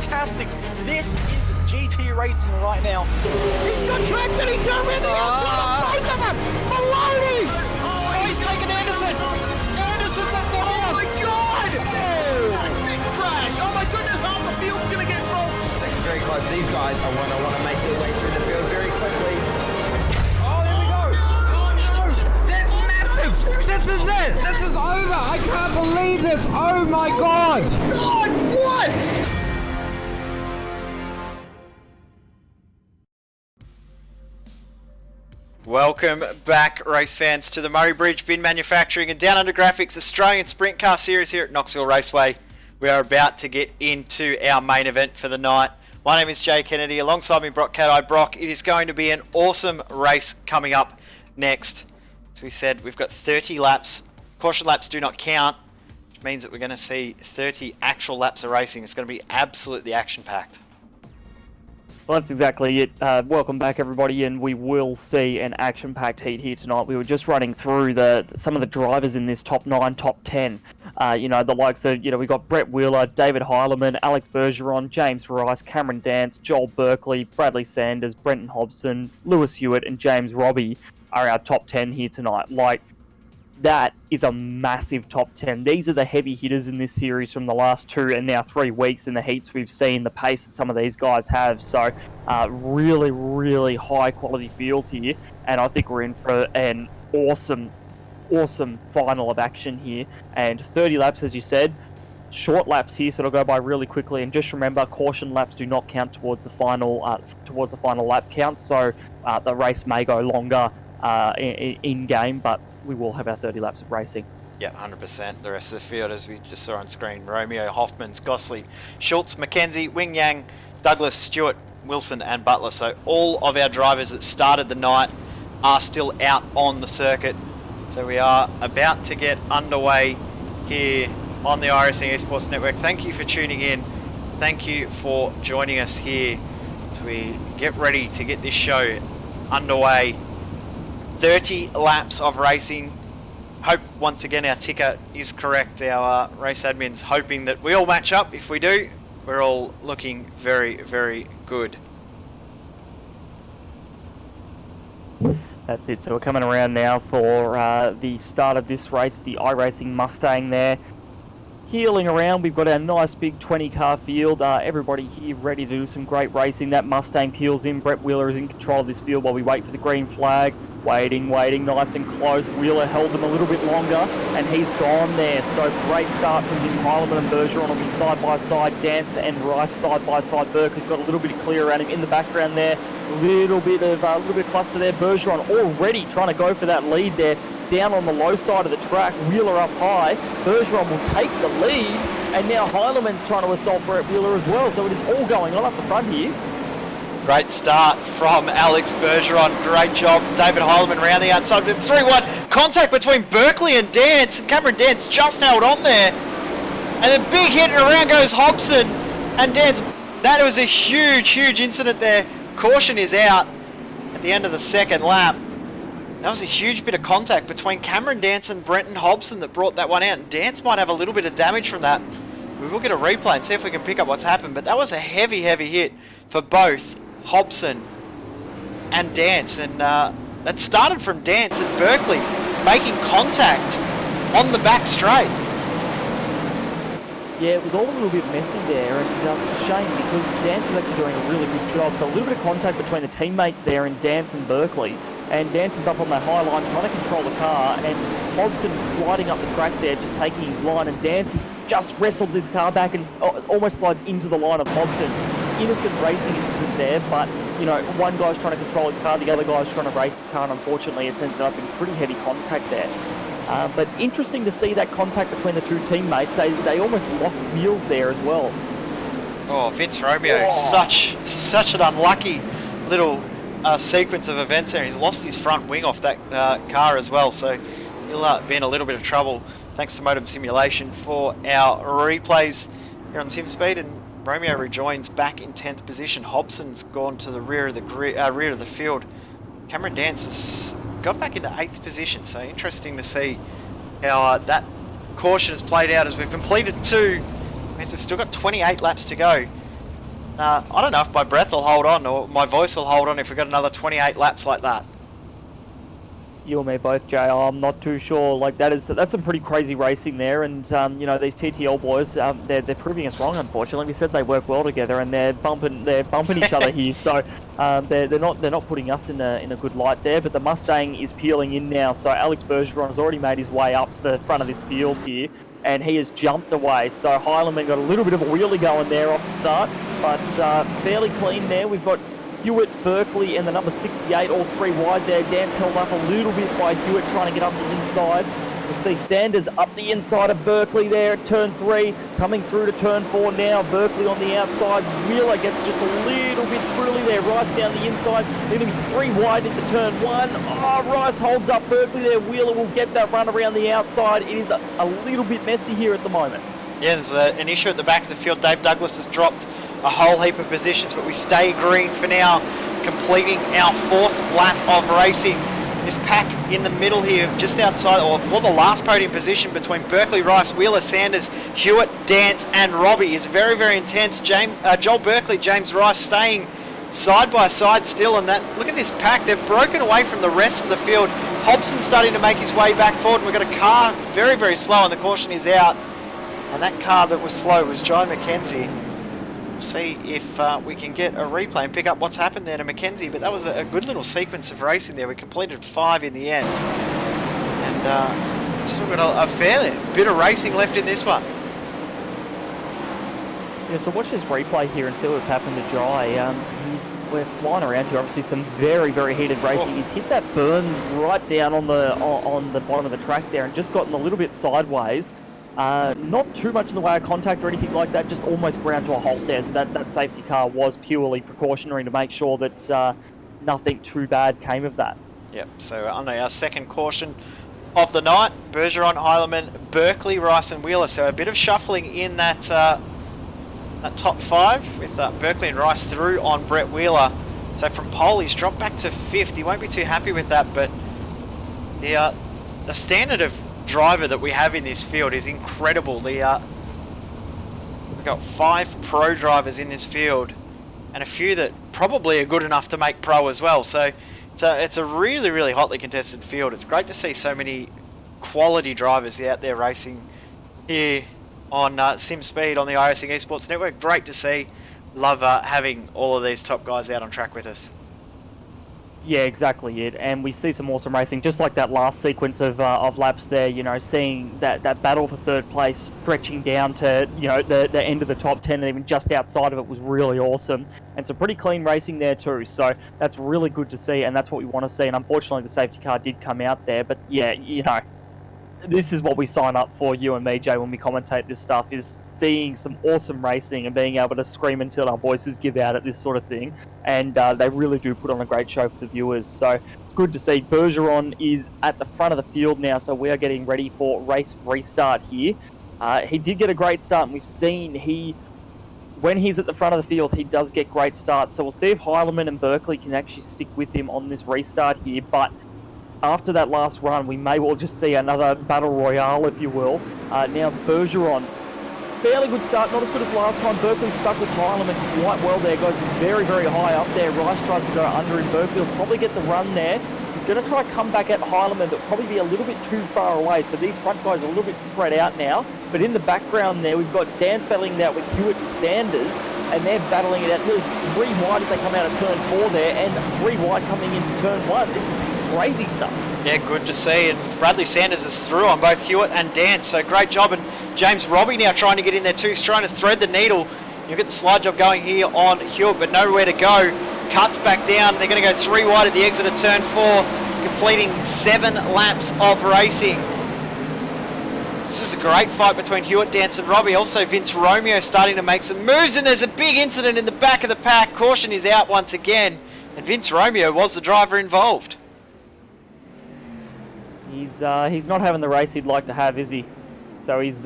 Speaker 1: fantastic. This is GT Racing right now.
Speaker 2: He's got traction, he's got rid of the outside of both of them! Maloney!
Speaker 5: Oh, he's taking Anderson! Anderson's up top!
Speaker 2: Oh my god! Oh! Big crash! Oh my goodness, half the field's gonna get rolled!
Speaker 3: This is very close. These guys are want to make their way through the field very quickly. Oh, here we go. Oh no! That's massive! This is it! This is over! I can't believe this! Oh my god!
Speaker 2: God, what?
Speaker 5: Welcome back, race fans, to the Murray Bridge Bin Manufacturing and Down Under Graphics Australian Sprint Car Series here at Knoxville Raceway. We are about to get into our main event for the night. My name is Jay Kennedy, alongside me Brock Cat-Eye. Brock, it is going to be an awesome race coming up next. As we said, we've got 30 laps. Caution laps do not count, which means that we're going to see 30 actual laps of racing. It's going to be absolutely action-packed.
Speaker 6: Well, that's exactly it. Welcome back, everybody, and we will see an action-packed heat here tonight. We were just running through some of the drivers in this top 9, top 10. The likes of, we got Brett Wheeler, David Heilemann, Alex Bergeron, James Rice, Cameron Dance, Joel Berkeley, Bradley Sanders, Brenton Hobson, Lewis Hewitt, and James Robbie are our top 10 here tonight. That is a massive top 10. These are the heavy hitters in this series from the last 2 and now 3 weeks in the heats we've seen, the pace that some of these guys have. So really, really high quality field here. And I think we're in for an awesome final of action here. And 30 laps, as you said, short laps here, so it'll go by really quickly. And just remember, caution laps do not count towards the final lap count. So the race may go longer in game, but we will have our 30 laps of racing.
Speaker 5: Yeah, 100%. The rest of the field, as we just saw on screen, Romeo, Hoffmans, Gosley, Schultz, McKenzie, Wing Yang, Douglas, Stewart, Wilson and Butler. So all of our drivers that started the night are still out on the circuit. So we are about to get underway here on the iRacing Esports Network. Thank you for tuning in. Thank you for joining us here as we get ready to get this show underway. 30 laps of racing. Hope once again our ticker is correct. Our race admin's hoping that we all match up. If we do, we're all looking very, very good.
Speaker 6: That's it. So we're coming around now for the start of this race. The iRacing Mustang there. Heeling around, we've got our nice big 20 car field. Everybody here ready to do some great racing. That Mustang peels in. Brett Wheeler is in control of this field while we wait for the green flag. Waiting, nice and close. Wheeler held them a little bit longer, and he's gone there. So great start from him. Heilemann and Bergeron will be side by side. Dancer and Rice side by side. Berkeley's got a little bit of clear around him in the background there. Little bit of cluster there. Bergeron already trying to go for that lead there. Down on the low side of the track. Wheeler up high. Bergeron will take the lead, and now Heilemann's trying to assault Brett Wheeler as well. So it is all going on up the front here.
Speaker 5: Great start from Alex Bergeron. Great job. David Heilemann round the outside. The 3-1 contact between Berkeley and Dance. And Cameron Dance just held on there. And then big hit, and around goes Hobson. And Dance, that was a huge incident there. Caution is out at the end of the second lap. That was a huge bit of contact between Cameron Dance and Brenton Hobson that brought that one out. And Dance might have a little bit of damage from that. We will get a replay and see if we can pick up what's happened. But that was a heavy hit for both Hobson and Dance, and that started from Dance at Berkeley making contact on the back straight.
Speaker 6: Yeah, it was all a little bit messy there, and it's a shame because Dance was actually doing a really good job. So a little bit of contact between the teammates there in Dance and Berkeley, and Dance is up on the high line trying to control the car, and Hobson sliding up the track there, just taking his line, and Dance has just wrestled his car back and almost slides into the line of Hobson. Innocent racing incident there, but one guy's trying to control his car, the other guy's trying to race his car, and unfortunately it's ended up in pretty heavy contact there. But interesting to see that contact between the two teammates. They almost locked wheels there as well.
Speaker 5: Oh, Vince Romeo, such an unlucky little sequence of events there. He's lost his front wing off that car as well, so he'll be in a little bit of trouble. Thanks to Modem Simulation for our replays here on SimSpeed, and Romeo rejoins back in 10th position. Hobson's gone to the rear of the field. Cameron Dance has got back into 8th position, so interesting to see how that caution has played out as we've completed 2. Means we've still got 28 laps to go I don't know if my breath will hold on or my voice will hold on if we got another 28 laps like that.
Speaker 6: You and me both, Jay. I'm not too sure. Like that's some pretty crazy racing there, and you know, these TTL boys, they're proving us wrong. Unfortunately, we said they work well together, and they're bumping each other here. So they're not putting us in a good light there. But the Mustang is peeling in now. So Alex Bergeron has already made his way up to the front of this field here, and he has jumped away. So Heilemann got a little bit of a wheelie going there off the start, but fairly clean there. We've got Hewitt, Berkeley, and the number 68, all three wide there. Dan's held up a little bit by Hewitt trying to get up the inside. We'll see Sanders up the inside of Berkeley there at turn 3, coming through to turn 4 now. Berkeley on the outside. Wheeler gets just a little bit screwy there. Rice down the inside. They're going to be 3 wide into turn 1. Oh, Rice holds up Berkeley there. Wheeler will get that run around the outside. It is a little bit messy here at the moment.
Speaker 5: Yeah, there's an issue at the back of the field. Dave Douglas has dropped a whole heap of positions, but we stay green for now, completing our 4th lap of racing. This pack in the middle here, just outside, or for the last podium position between Berkeley, Rice, Wheeler, Sanders, Hewitt, Dance, and Robbie is very, very intense. Joel Berkeley, James Rice staying side by side still, and that, look at this pack, they've broken away from the rest of the field. Hobson's starting to make his way back forward. We've got a car very, very slow, and the caution is out. And that car that was slow was John McKenzie. We'll see if we can get a replay and pick up what's happened there to McKenzie. But that was a good little sequence of racing there. We completed 5 in the end. And still got a fair bit of racing left in this one.
Speaker 6: Yeah, so watch this replay here and see what's happened to Jai. We're flying around here, obviously some very, very heated racing. He's hit that burn right down on the bottom of the track there and just gotten a little bit sideways. Not too much in the way of contact or anything like that, just almost ground to a halt there. So that safety car was purely precautionary to make sure that nothing too bad came of that.
Speaker 5: Yep, so on our second caution of the night, Bergeron, Heilemann, Berkeley, Rice and Wheeler. So a bit of shuffling in that top 5 with Berkeley and Rice through on Brett Wheeler. So from pole he's dropped back to 5th. He won't be too happy with that, but the standard of driver that we have in this field is incredible. We've got 5 pro drivers in this field and a few that probably are good enough to make pro as well. So it's a really, really hotly contested field. It's great to see so many quality drivers out there racing here on Sim Speed on the iRacing Esports Network. Great to see. Love having all of these top guys out on track with us.
Speaker 6: Yeah, exactly it, and we see some awesome racing, just like that last sequence of laps there. You know, seeing that battle for 3rd place stretching down to, you know, the end of the top 10 and even just outside of it was really awesome, and some pretty clean racing there too. So that's really good to see, and that's what we want to see. And unfortunately, the safety car did come out there, but yeah, you know, this is what we sign up for, you and me, Jay, when we commentate this stuff, is seeing some awesome racing and being able to scream until our voices give out at this sort of thing. And they really do put on a great show for the viewers. So good to see. Bergeron is at the front of the field now, so we are getting ready for race restart here. He did get a great start, and we've seen when he's at the front of the field, he does get great starts. So we'll see if Heilemann and Berkeley can actually stick with him on this restart here. But after that last run, we may well just see another battle royale, if you will. Now Bergeron, fairly good start, not as good as last time. Berkeley stuck with Heilemann quite well there, guys. He's very, very high up there. Rice tries to go under him. Berkeley will probably get the run there. He's going to try to come back at Heilemann, but probably be a little bit too far away. So these front guys are a little bit spread out now. But in the background there, we've got Dan battling it out with Hewitt and Sanders, and they're battling it out. Nearly 3 wide as they come out of turn 4 there, and 3 wide coming into turn 1. This is crazy stuff.
Speaker 5: Yeah, good to see. And Bradley Sanders is through on both Hewitt and Dan, so great job. And James Robbie now trying to get in there too. He's trying to thread the needle. You get the slide job going here on Hewitt, but nowhere to go. Cuts back down. They're going to go 3 wide at the exit of turn 4, completing 7 laps of racing. This is a great fight between Hewitt, Dance and Robbie. Also Vince Romeo starting to make some moves, and there's a big incident in the back of the pack. Caution is out once again, and Vince Romeo was the driver involved.
Speaker 6: He's not having the race he'd like to have, is he? So he's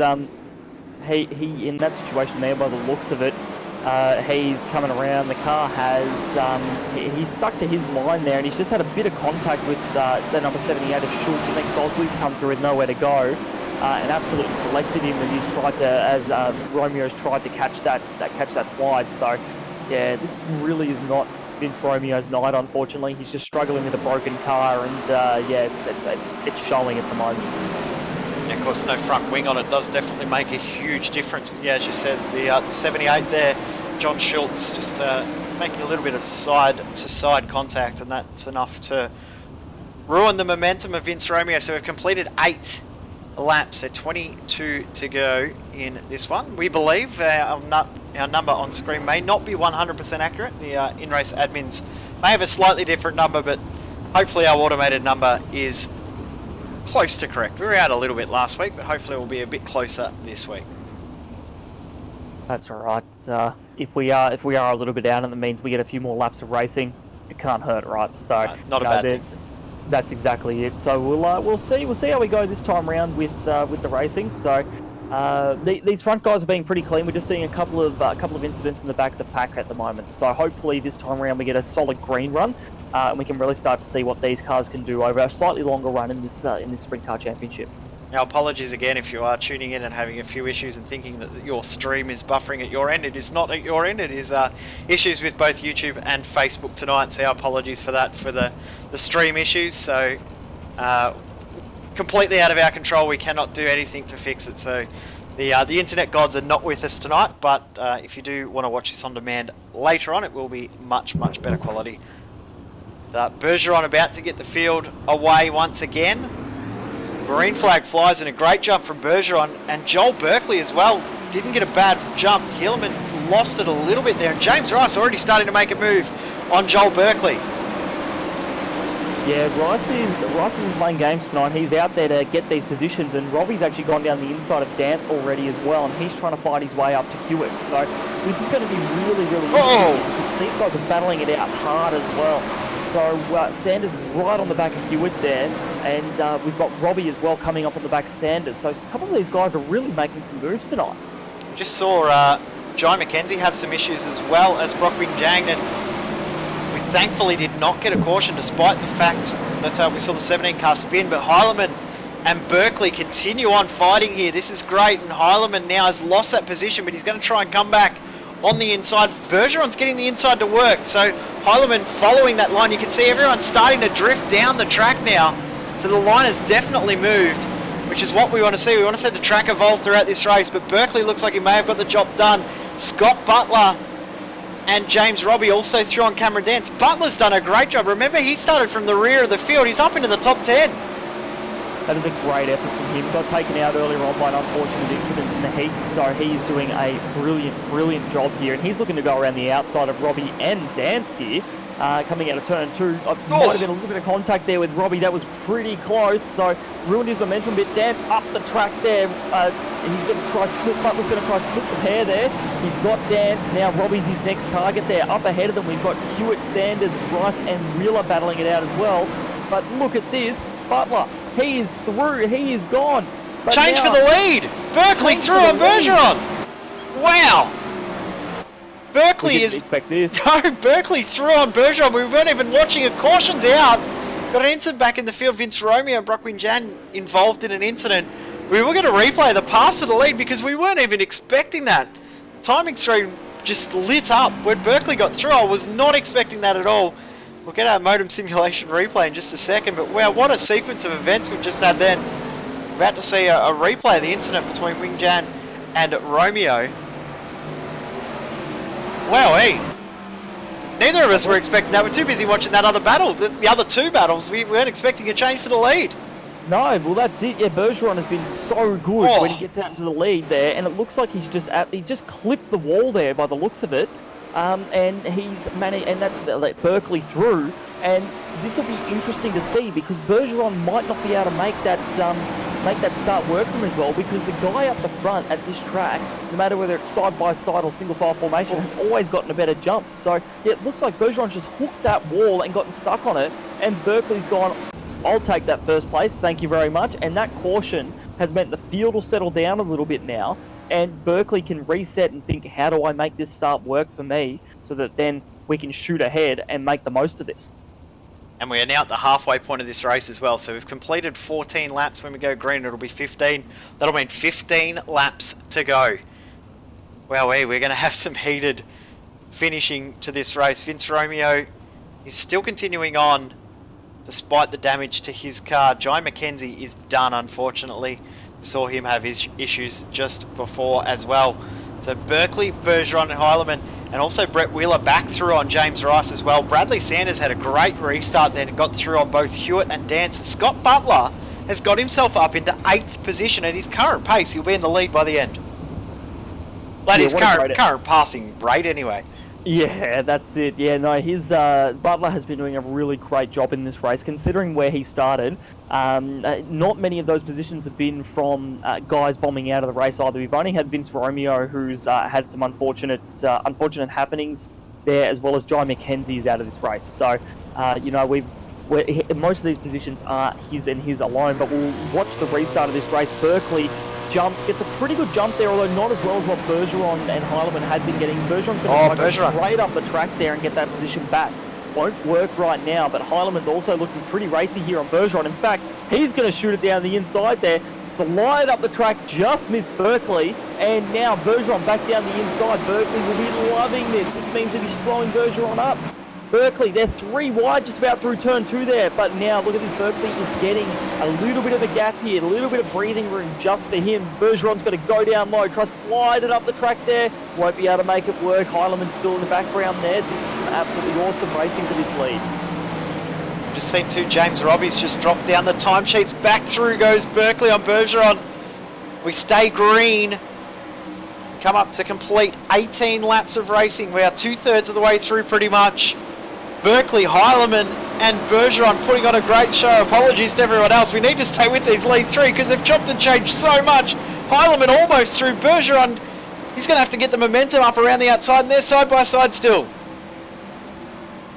Speaker 6: he in that situation there by the looks of it. He's coming around. The car has he's stuck to his line there, and he's just had a bit of contact with the number 78 of Schultz. I think Gosley's come through with nowhere to go, and absolutely collected him. And he's tried to, as Romeo's tried to catch that slide. So yeah, this really is not Vince Romeo's night, unfortunately. He's just struggling with a broken car, and yeah, it's showing at the moment.
Speaker 5: And of course, no front wing on it does definitely make a huge difference. But yeah, as you said, the 78 there, John Schultz, just making a little bit of side-to-side contact, and that's enough to ruin the momentum of Vince Romeo. So we've completed 8 laps, so 22 to go in this one. We believe our number on screen may not be 100% accurate. The in-race admins may have a slightly different number, but hopefully our automated number is close to correct. We were out a little bit last week, but hopefully we'll be a bit closer this week.
Speaker 6: That's all right. If we are a little bit down, and that means we get a few more laps of racing, it can't hurt, right? So
Speaker 5: not a bad thing.
Speaker 6: That's exactly it. So we'll see how we go this time around with the racing. So these front guys are being pretty clean. We're just seeing a couple of incidents in the back of the pack at the moment. So hopefully this time around we get a solid green run, and we can really start to see what these cars can do over a slightly longer run in this Sprint Car Championship.
Speaker 5: Now, apologies again if you are tuning in and having a few issues and thinking that your stream is buffering at your end. It is not at your end. It is issues with both YouTube and Facebook tonight. So our apologies for that, for the stream issues. So completely out of our control. We cannot do anything to fix it. So the internet gods are not with us tonight. But if you do want to watch this on demand later on, it will be much, much better quality. Bergeron about to get the field away once again. Green flag flies, and a great jump from Bergeron, and Joel Berkeley as well didn't get a bad jump. Hilleman lost it a little bit there, and James Rice already starting to make a move on Joel Berkeley.
Speaker 6: Yeah, Rice is playing games tonight. He's out there to get these positions, and Robbie's actually gone down the inside of Dance already as well, and he's trying to fight his way up to Hewitt. So this is going to be really, really interesting. These guys are battling it out hard as well. So Sanders is right on the back of Hewitt there, and we've got Robbie as well coming up on the back of Sanders. So a couple of these guys are really making some moves tonight.
Speaker 5: Just saw John McKenzie have some issues as well as Brock Wing-Jang, and we thankfully did not get a caution despite the fact that we saw the 17 car spin, but Heilemann and Berkeley continue on fighting here. This is great, and Heilemann now has lost that position, but he's going to try and come back on the inside. Bergeron's getting the inside to work, so Heilemann following that line. You can see everyone starting to drift down the track now, so the line has definitely moved, which is what we want to see. We want to see the track evolve throughout this race, but Berkeley looks like he may have got the job done. Scott Butler and James Robbie also threw on camera Dance. Butler's done a great job. Remember, he started from the rear of the field. He's up into the top 10.
Speaker 6: That is a great effort from him. Got taken out earlier on by an unfortunate incident in the heat, so he's doing a brilliant job here, and he's looking to go around the outside of Robbie and Dance here, coming out of turn 2. Might have been a little bit of contact there with Robbie. That was pretty close, so ruined his momentum a bit. Dance up the track there. He's going to try to split. Butler's going to try to split the pair there. He's got Dance. Now Robbie's his next target there. Up ahead of them, we've got Hewitt, Sanders, Rice, and Wheeler battling it out as well. But look at this. Butler, he is through. He is gone. But
Speaker 5: Change for the lead. Berkeley through on Bergeron. Wow. Berkeley is...
Speaker 6: expect this.
Speaker 5: No, Berkeley threw on Bergeron. We weren't even watching it. Caution's out. Got an incident back in the field. Vince Romeo and Brock Wing-Jan involved in an incident. We were going to replay the pass for the lead because we weren't even expecting that. Timing screen just lit up when Berkeley got through. I was not expecting that at all. We'll get our modem simulation replay in just a second, but wow, what a sequence of events we've just had then. About to see a replay of the incident between Wing-Jan and Romeo. Wowee. Neither of us were expecting that. We're too busy watching that other battle, the other two battles. We weren't expecting a change for the lead.
Speaker 6: No, well that's it. Yeah, Bergeron has been so good when he gets out into the lead there, and it looks like he's just clipped the wall there by the looks of it. And he's managed, and that's let Berkeley through, and this will be interesting to see because Bergeron might not be able to make that start work for him as well, because the guy up the front at this track, no matter whether it's side by side or single file formation, has always gotten a better jump. So yeah, it looks like Bergeron's just hooked that wall and gotten stuck on it, and Berkeley's gone, I'll take that first place, thank you very much. And that caution has meant the field will settle down a little bit now, and Berkeley can reset and think, how do I make this start work for me, so that then we can shoot ahead and make the most of this.
Speaker 5: And we are now at the halfway point of this race as well. So we've completed 14 laps. When we go green, it'll be 15. That'll mean 15 laps to go. Wowee, we're going to have some heated finishing to this race. Vince Romeo is still continuing on despite the damage to his car. Jai McKenzie is done, unfortunately. We saw him have his issues just before as well. So Berkeley, Bergeron and Heilemann, and also Brett Wheeler back through on James Rice as well. Bradley Sanders had a great restart then and got through on both Hewitt and Dance. Scott Butler has got himself up into 8th position at his current pace. He'll be in the lead by the end. Like his current passing rate anyway.
Speaker 6: Yeah, that's it. Yeah, no, his Butler has been doing a really great job in this race, considering where he started. Not many of those positions have been from guys bombing out of the race either. We've only had Vince Romeo, who's had some unfortunate happenings there, as well as Jai McKenzie's out of this race. So, you know, most of these positions are his and his alone, but we'll watch the restart of this race. Berkeley gets a pretty good jump there, although not as well as what Bergeron and Heilemann had been getting. Bergeron's going to go straight up the track there and get that position back. Won't work right now, but Heilemann's also looking pretty racy here on Bergeron. In fact, he's going to shoot it down the inside there. Slide up the track, just missed Berkeley, and now Bergeron back down the inside. Berkeley will be loving this. This means that he's slowing Bergeron up. Berkeley, they're 3 wide just about through turn 2 there, but now look at this. Berkeley is getting a little bit of a gap here, a little bit of breathing room just for him. Bergeron's got to go down low, try to slide it up the track there. Won't be able to make it work. Heilemann's still in the background there. This is some absolutely awesome racing for this lead.
Speaker 5: Just seen 2 James Robbie's just dropped down the timesheets. Back through goes Berkeley on Bergeron. We stay green. Come up to complete 18 laps of racing. We are 2/3 of the way through pretty much. Berkeley, Heilemann and Bergeron putting on a great show. Apologies to everyone else. We need to stay with these lead 3 because they've chopped and changed so much. Heilemann almost through. Bergeron, he's going to have to get the momentum up around the outside, and they're side by side still.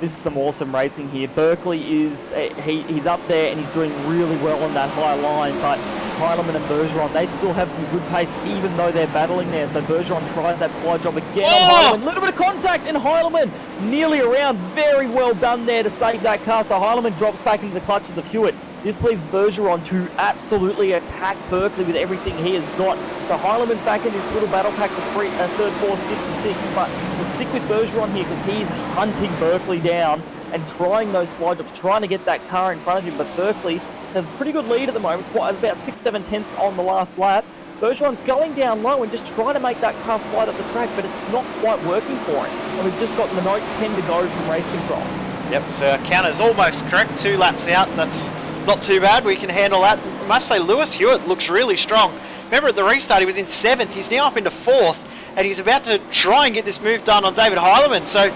Speaker 6: This is some awesome racing here. Berkeley is, he's up there and he's doing really well on that high line, but Heilemann and Bergeron, they still have some good pace even though they're battling there. So Bergeron tries that slide job again on Heilemann. A little bit of contact and Heilemann nearly around. Very well done there to save that car. So Heilemann drops back into the clutches of Hewitt. This leaves Bergeron to absolutely attack Berkeley with everything he has got. So Heilemann's back in this little battle pack for 3rd, 4th, 5th and 6th, but we'll stick with Bergeron here because he's hunting Berkeley down and trying those slide jobs, trying to get that car in front of him. But Berkeley has a pretty good lead at the moment, about 6/7 on the last lap. Bergeron's going down low and just trying to make that car slide up the track, but it's not quite working for him. And we've just got Minot 10 to go from race control.
Speaker 5: Yep, so our counter's almost correct. 2 laps out. That's not too bad. We can handle that. I must say, Lewis Hewitt looks really strong. Remember at the restart, he was in 7th. He's now up into 4th, and he's about to try and get this move done on David Heilemann. So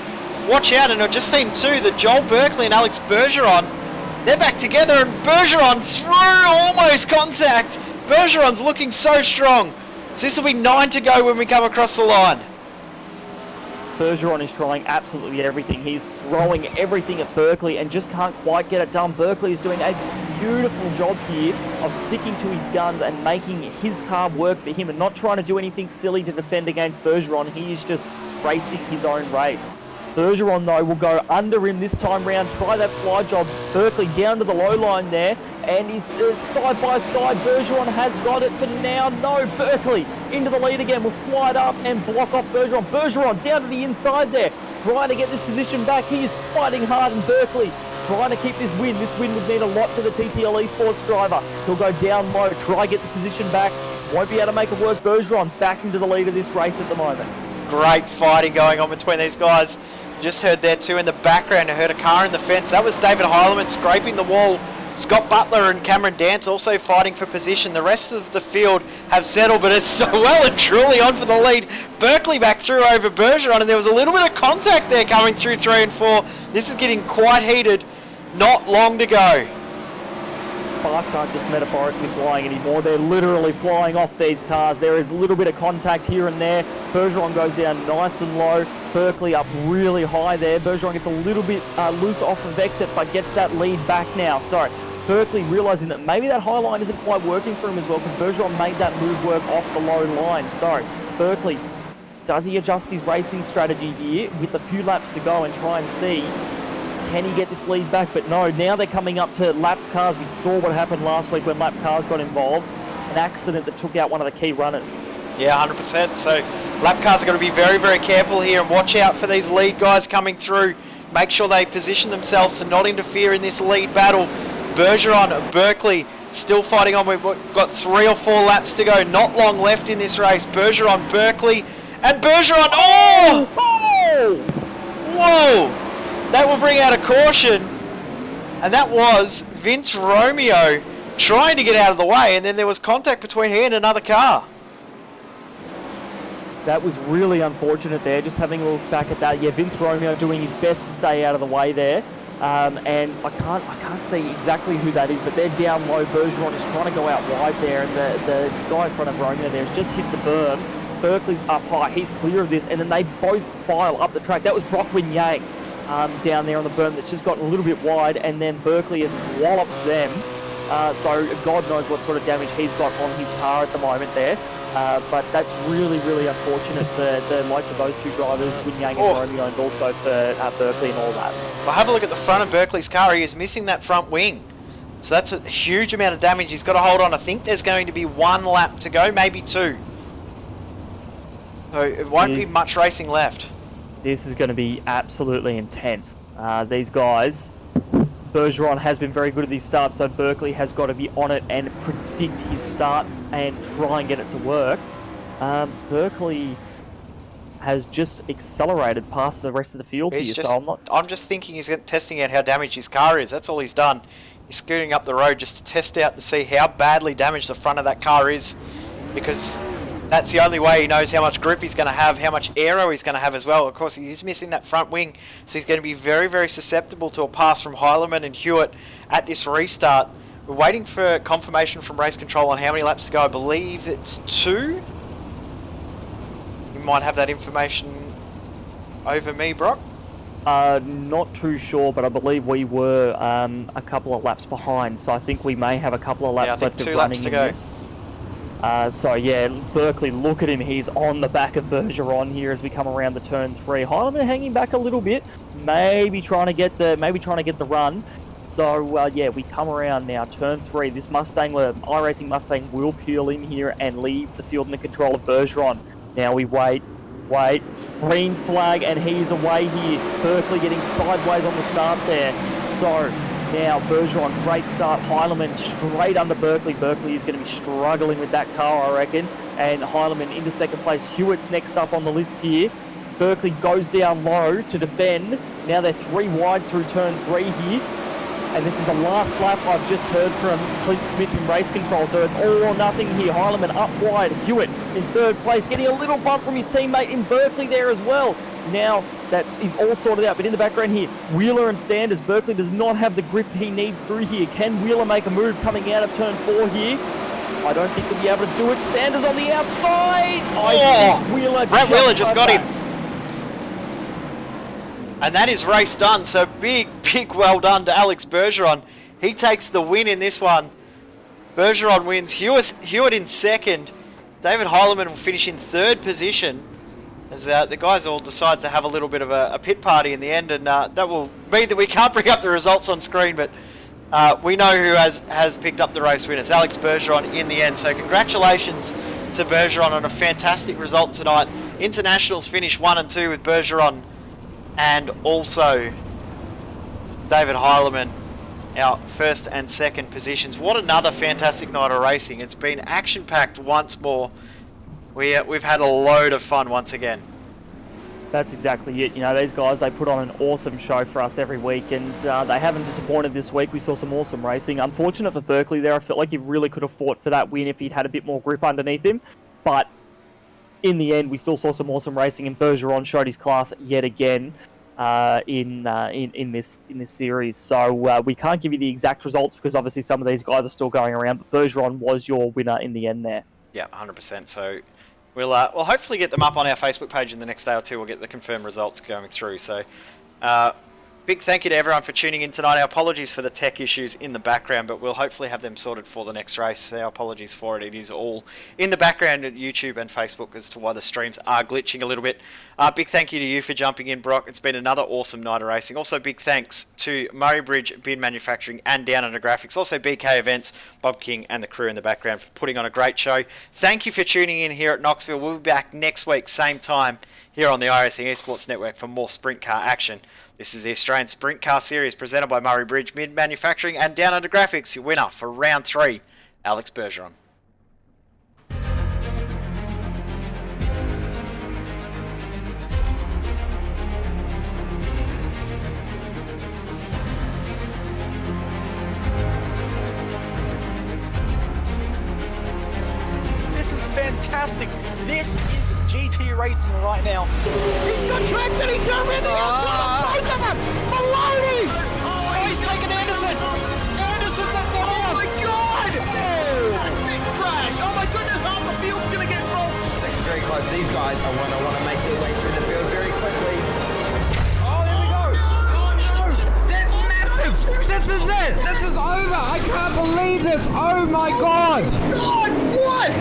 Speaker 5: watch out, and I've just seen 2, that Joel Berkeley and Alex Bergeron, they're back together, and Bergeron through almost contact. Bergeron's looking so strong. So this will be 9 to go when we come across the line.
Speaker 6: Bergeron is trying absolutely everything. He's throwing everything at Berkeley and just can't quite get it done. Berkeley is doing a beautiful job here of sticking to his guns and making his car work for him and not trying to do anything silly to defend against Bergeron. He is just racing his own race. Bergeron, though, will go under him this time round, try that slide job. Berkeley down to the low line there, and he's side by side. Bergeron has got it for now. No, Berkeley into the lead again, will slide up and block off Bergeron. Bergeron down to the inside there, trying to get this position back. He is fighting hard, and Berkeley trying to keep this win. This win would mean a lot to the TTL Esports driver. He'll go down low, try to get the position back. Won't be able to make it work. Bergeron back into the lead of this race at the moment.
Speaker 5: Great fighting going on between these guys. You just heard there too in the background, I heard a car in the fence. That was David Heilemann scraping the wall. Scott Butler and Cameron Dance also fighting for position. The rest of the field have settled, but it's so well and truly on for the lead. Berkeley back through over Bergeron, and there was a little bit of contact there coming through 3 and 4. This is getting quite heated. Not long to go.
Speaker 6: Sparks aren't just metaphorically flying anymore. They're literally flying off these cars. There is a little bit of contact here and there. Bergeron goes down nice and low. Berkeley up really high there. Bergeron gets a little bit loose off of exit, but gets that lead back now. Sorry. Berkeley realising that maybe that high line isn't quite working for him as well, because Bergeron made that move work off the low line. So Berkeley, does he adjust his racing strategy here with a few laps to go and try and see, can he get this lead back? But no, now they're coming up to lapped cars. We saw what happened last week when lapped cars got involved. An accident that took out one of the key runners.
Speaker 5: Yeah, 100%. So lap cars are going to be very, very careful here and watch out for these lead guys coming through. Make sure they position themselves to not interfere in this lead battle. Bergeron, Berkeley still fighting on. We've got 3 or 4 laps to go. Not long left in this race. Bergeron, Berkeley, and Bergeron. Oh! Whoa! That will bring out a caution. And that was Vince Romeo trying to get out of the way, and then there was contact between he and another car.
Speaker 6: That was really unfortunate there, just having a look back at that. Yeah, Vince Romeo doing his best to stay out of the way there. And I can't see exactly who that is, but they're down low. Bergeron is trying to go out wide there, and the guy in front of Romeo there has just hit the berm. Berkeley's up high, he's clear of this, and then they both file up the track. That was Brockwin Yang down there on the berm that's just gotten a little bit wide, and then Berkeley has walloped them. So God knows what sort of damage he's got on his car at the moment there. But that's really, really unfortunate for the likes of those two drivers, Win Yang and Romeo, and also for Berkeley and all that.
Speaker 5: Well, have a look at the front of Berkeley's car. He is missing that front wing. So that's a huge amount of damage he's got to hold on. I think there's going to be 1 lap to go, maybe 2. So it won't be much racing left.
Speaker 6: This is going to be absolutely intense. These guys, Bergeron has been very good at these starts, so Berkeley has got to be on it and predict his start and try and get it to work. Berkeley has just accelerated past the rest of the field here, so
Speaker 5: I'm just thinking he's testing out how damaged his car is. That's all he's done. He's scooting up the road just to test out and see how badly damaged the front of that car is, because that's the only way he knows how much grip he's going to have, how much aero he's going to have as well. Of course, he's missing that front wing, so he's going to be very, very susceptible to a pass from Heilemann and Hewitt at this restart. We're waiting for confirmation from race control on how many laps to go. I believe it's 2. You might have that information over me, Brock.
Speaker 6: Not too sure, but I believe we were a couple of laps behind, so I think we may have a couple of laps left of running.
Speaker 5: 2 laps to go.
Speaker 6: So yeah, Berkeley, look at him, he's on the back of Bergeron here as we come around the turn 3. Heilemann hanging back a little bit, maybe trying to get the run. So yeah, we come around now, turn 3. This Mustang, iRacing Mustang, will peel in here and leave the field in the control of Bergeron. Now we wait, green flag, and he's away here. Berkeley getting sideways on the start there. So now Bergeron, great start. Heilemann straight under Berkeley. Berkeley is going to be struggling with that car, I reckon. And Heilemann into second place. Hewitt's next up on the list here. Berkeley goes down low to defend. Now they're 3 wide through turn 3 here. And this is the last lap I've just heard from Clint Smith in race control. So it's all or nothing here. Heilemann up wide. Hewitt in 3rd place, getting a little bump from his teammate in Berkeley there as well. Now that is all sorted out, but in the background here, Wheeler and Sanders. Berkeley does not have the grip he needs through here. Can Wheeler make a move coming out of turn 4 here? I don't think he'll be able to do it. Sanders on the outside. Brett
Speaker 5: Wheeler just got him. And that is race done. So big well done to Alex Bergeron. He takes the win in this one. Bergeron wins. Hewitt in 2nd. David Heilemann will finish in 3rd position. As the guys all decide to have a little bit of a pit party in the end, and that will mean that we can't bring up the results on screen, but we know who has picked up the race win. It's Alex Bergeron in the end. So congratulations to Bergeron on a fantastic result tonight. Internationals finish 1 and 2 with Bergeron and also David Heilemann, our 1st and 2nd positions. What another fantastic night of racing. It's been action-packed once more. We've had a load of fun once again.
Speaker 6: That's exactly it. You know, these guys, they put on an awesome show for us every week, and they haven't disappointed this week. We saw some awesome racing. Unfortunate for Berkeley there. I felt like he really could have fought for that win if he'd had a bit more grip underneath him. But in the end, we still saw some awesome racing, and Bergeron showed his class yet again in this series. So we can't give you the exact results because obviously some of these guys are still going around, but Bergeron was your winner in the end there.
Speaker 5: Yeah, 100%. So we'll hopefully get them up on our Facebook page in the next day or two. We'll get the confirmed results going through. So big thank you to everyone for tuning in tonight. Our apologies for the tech issues in the background, but we'll hopefully have them sorted for the next race. Our apologies for it. It is all in the background at YouTube and Facebook as to why the streams are glitching a little bit. Big thank you to you for jumping in, Brock. It's been another awesome night of racing. Also, big thanks to Murray Bridge Bin Manufacturing and Down Under Graphics. Also, BK Events, Bob King and the crew in the background for putting on a great show. Thank you for tuning in here at Knoxville. We'll be back next week, same time, here on the iRacing Esports Network for more sprint car action. This is the Australian Sprint Car Series presented by Murray Bridge Mid Manufacturing and Down Under Graphics. Your winner for round 3, Alex Bergeron.
Speaker 1: This is fantastic. This is GT racing right now.
Speaker 2: He's got traction, he's got rid of the outside of both of them! Maloney!
Speaker 1: Oh, he's taking Anderson. Anderson's up top.
Speaker 2: Oh my god! Oh! Big crash! Oh my goodness, half the field's gonna get rolled!
Speaker 3: Six very close. These guys are want to make their way through the field very quickly. Oh, here we go. Oh no! That's massive! This is it! This is over! I can't believe this! Oh my god!
Speaker 2: God, what?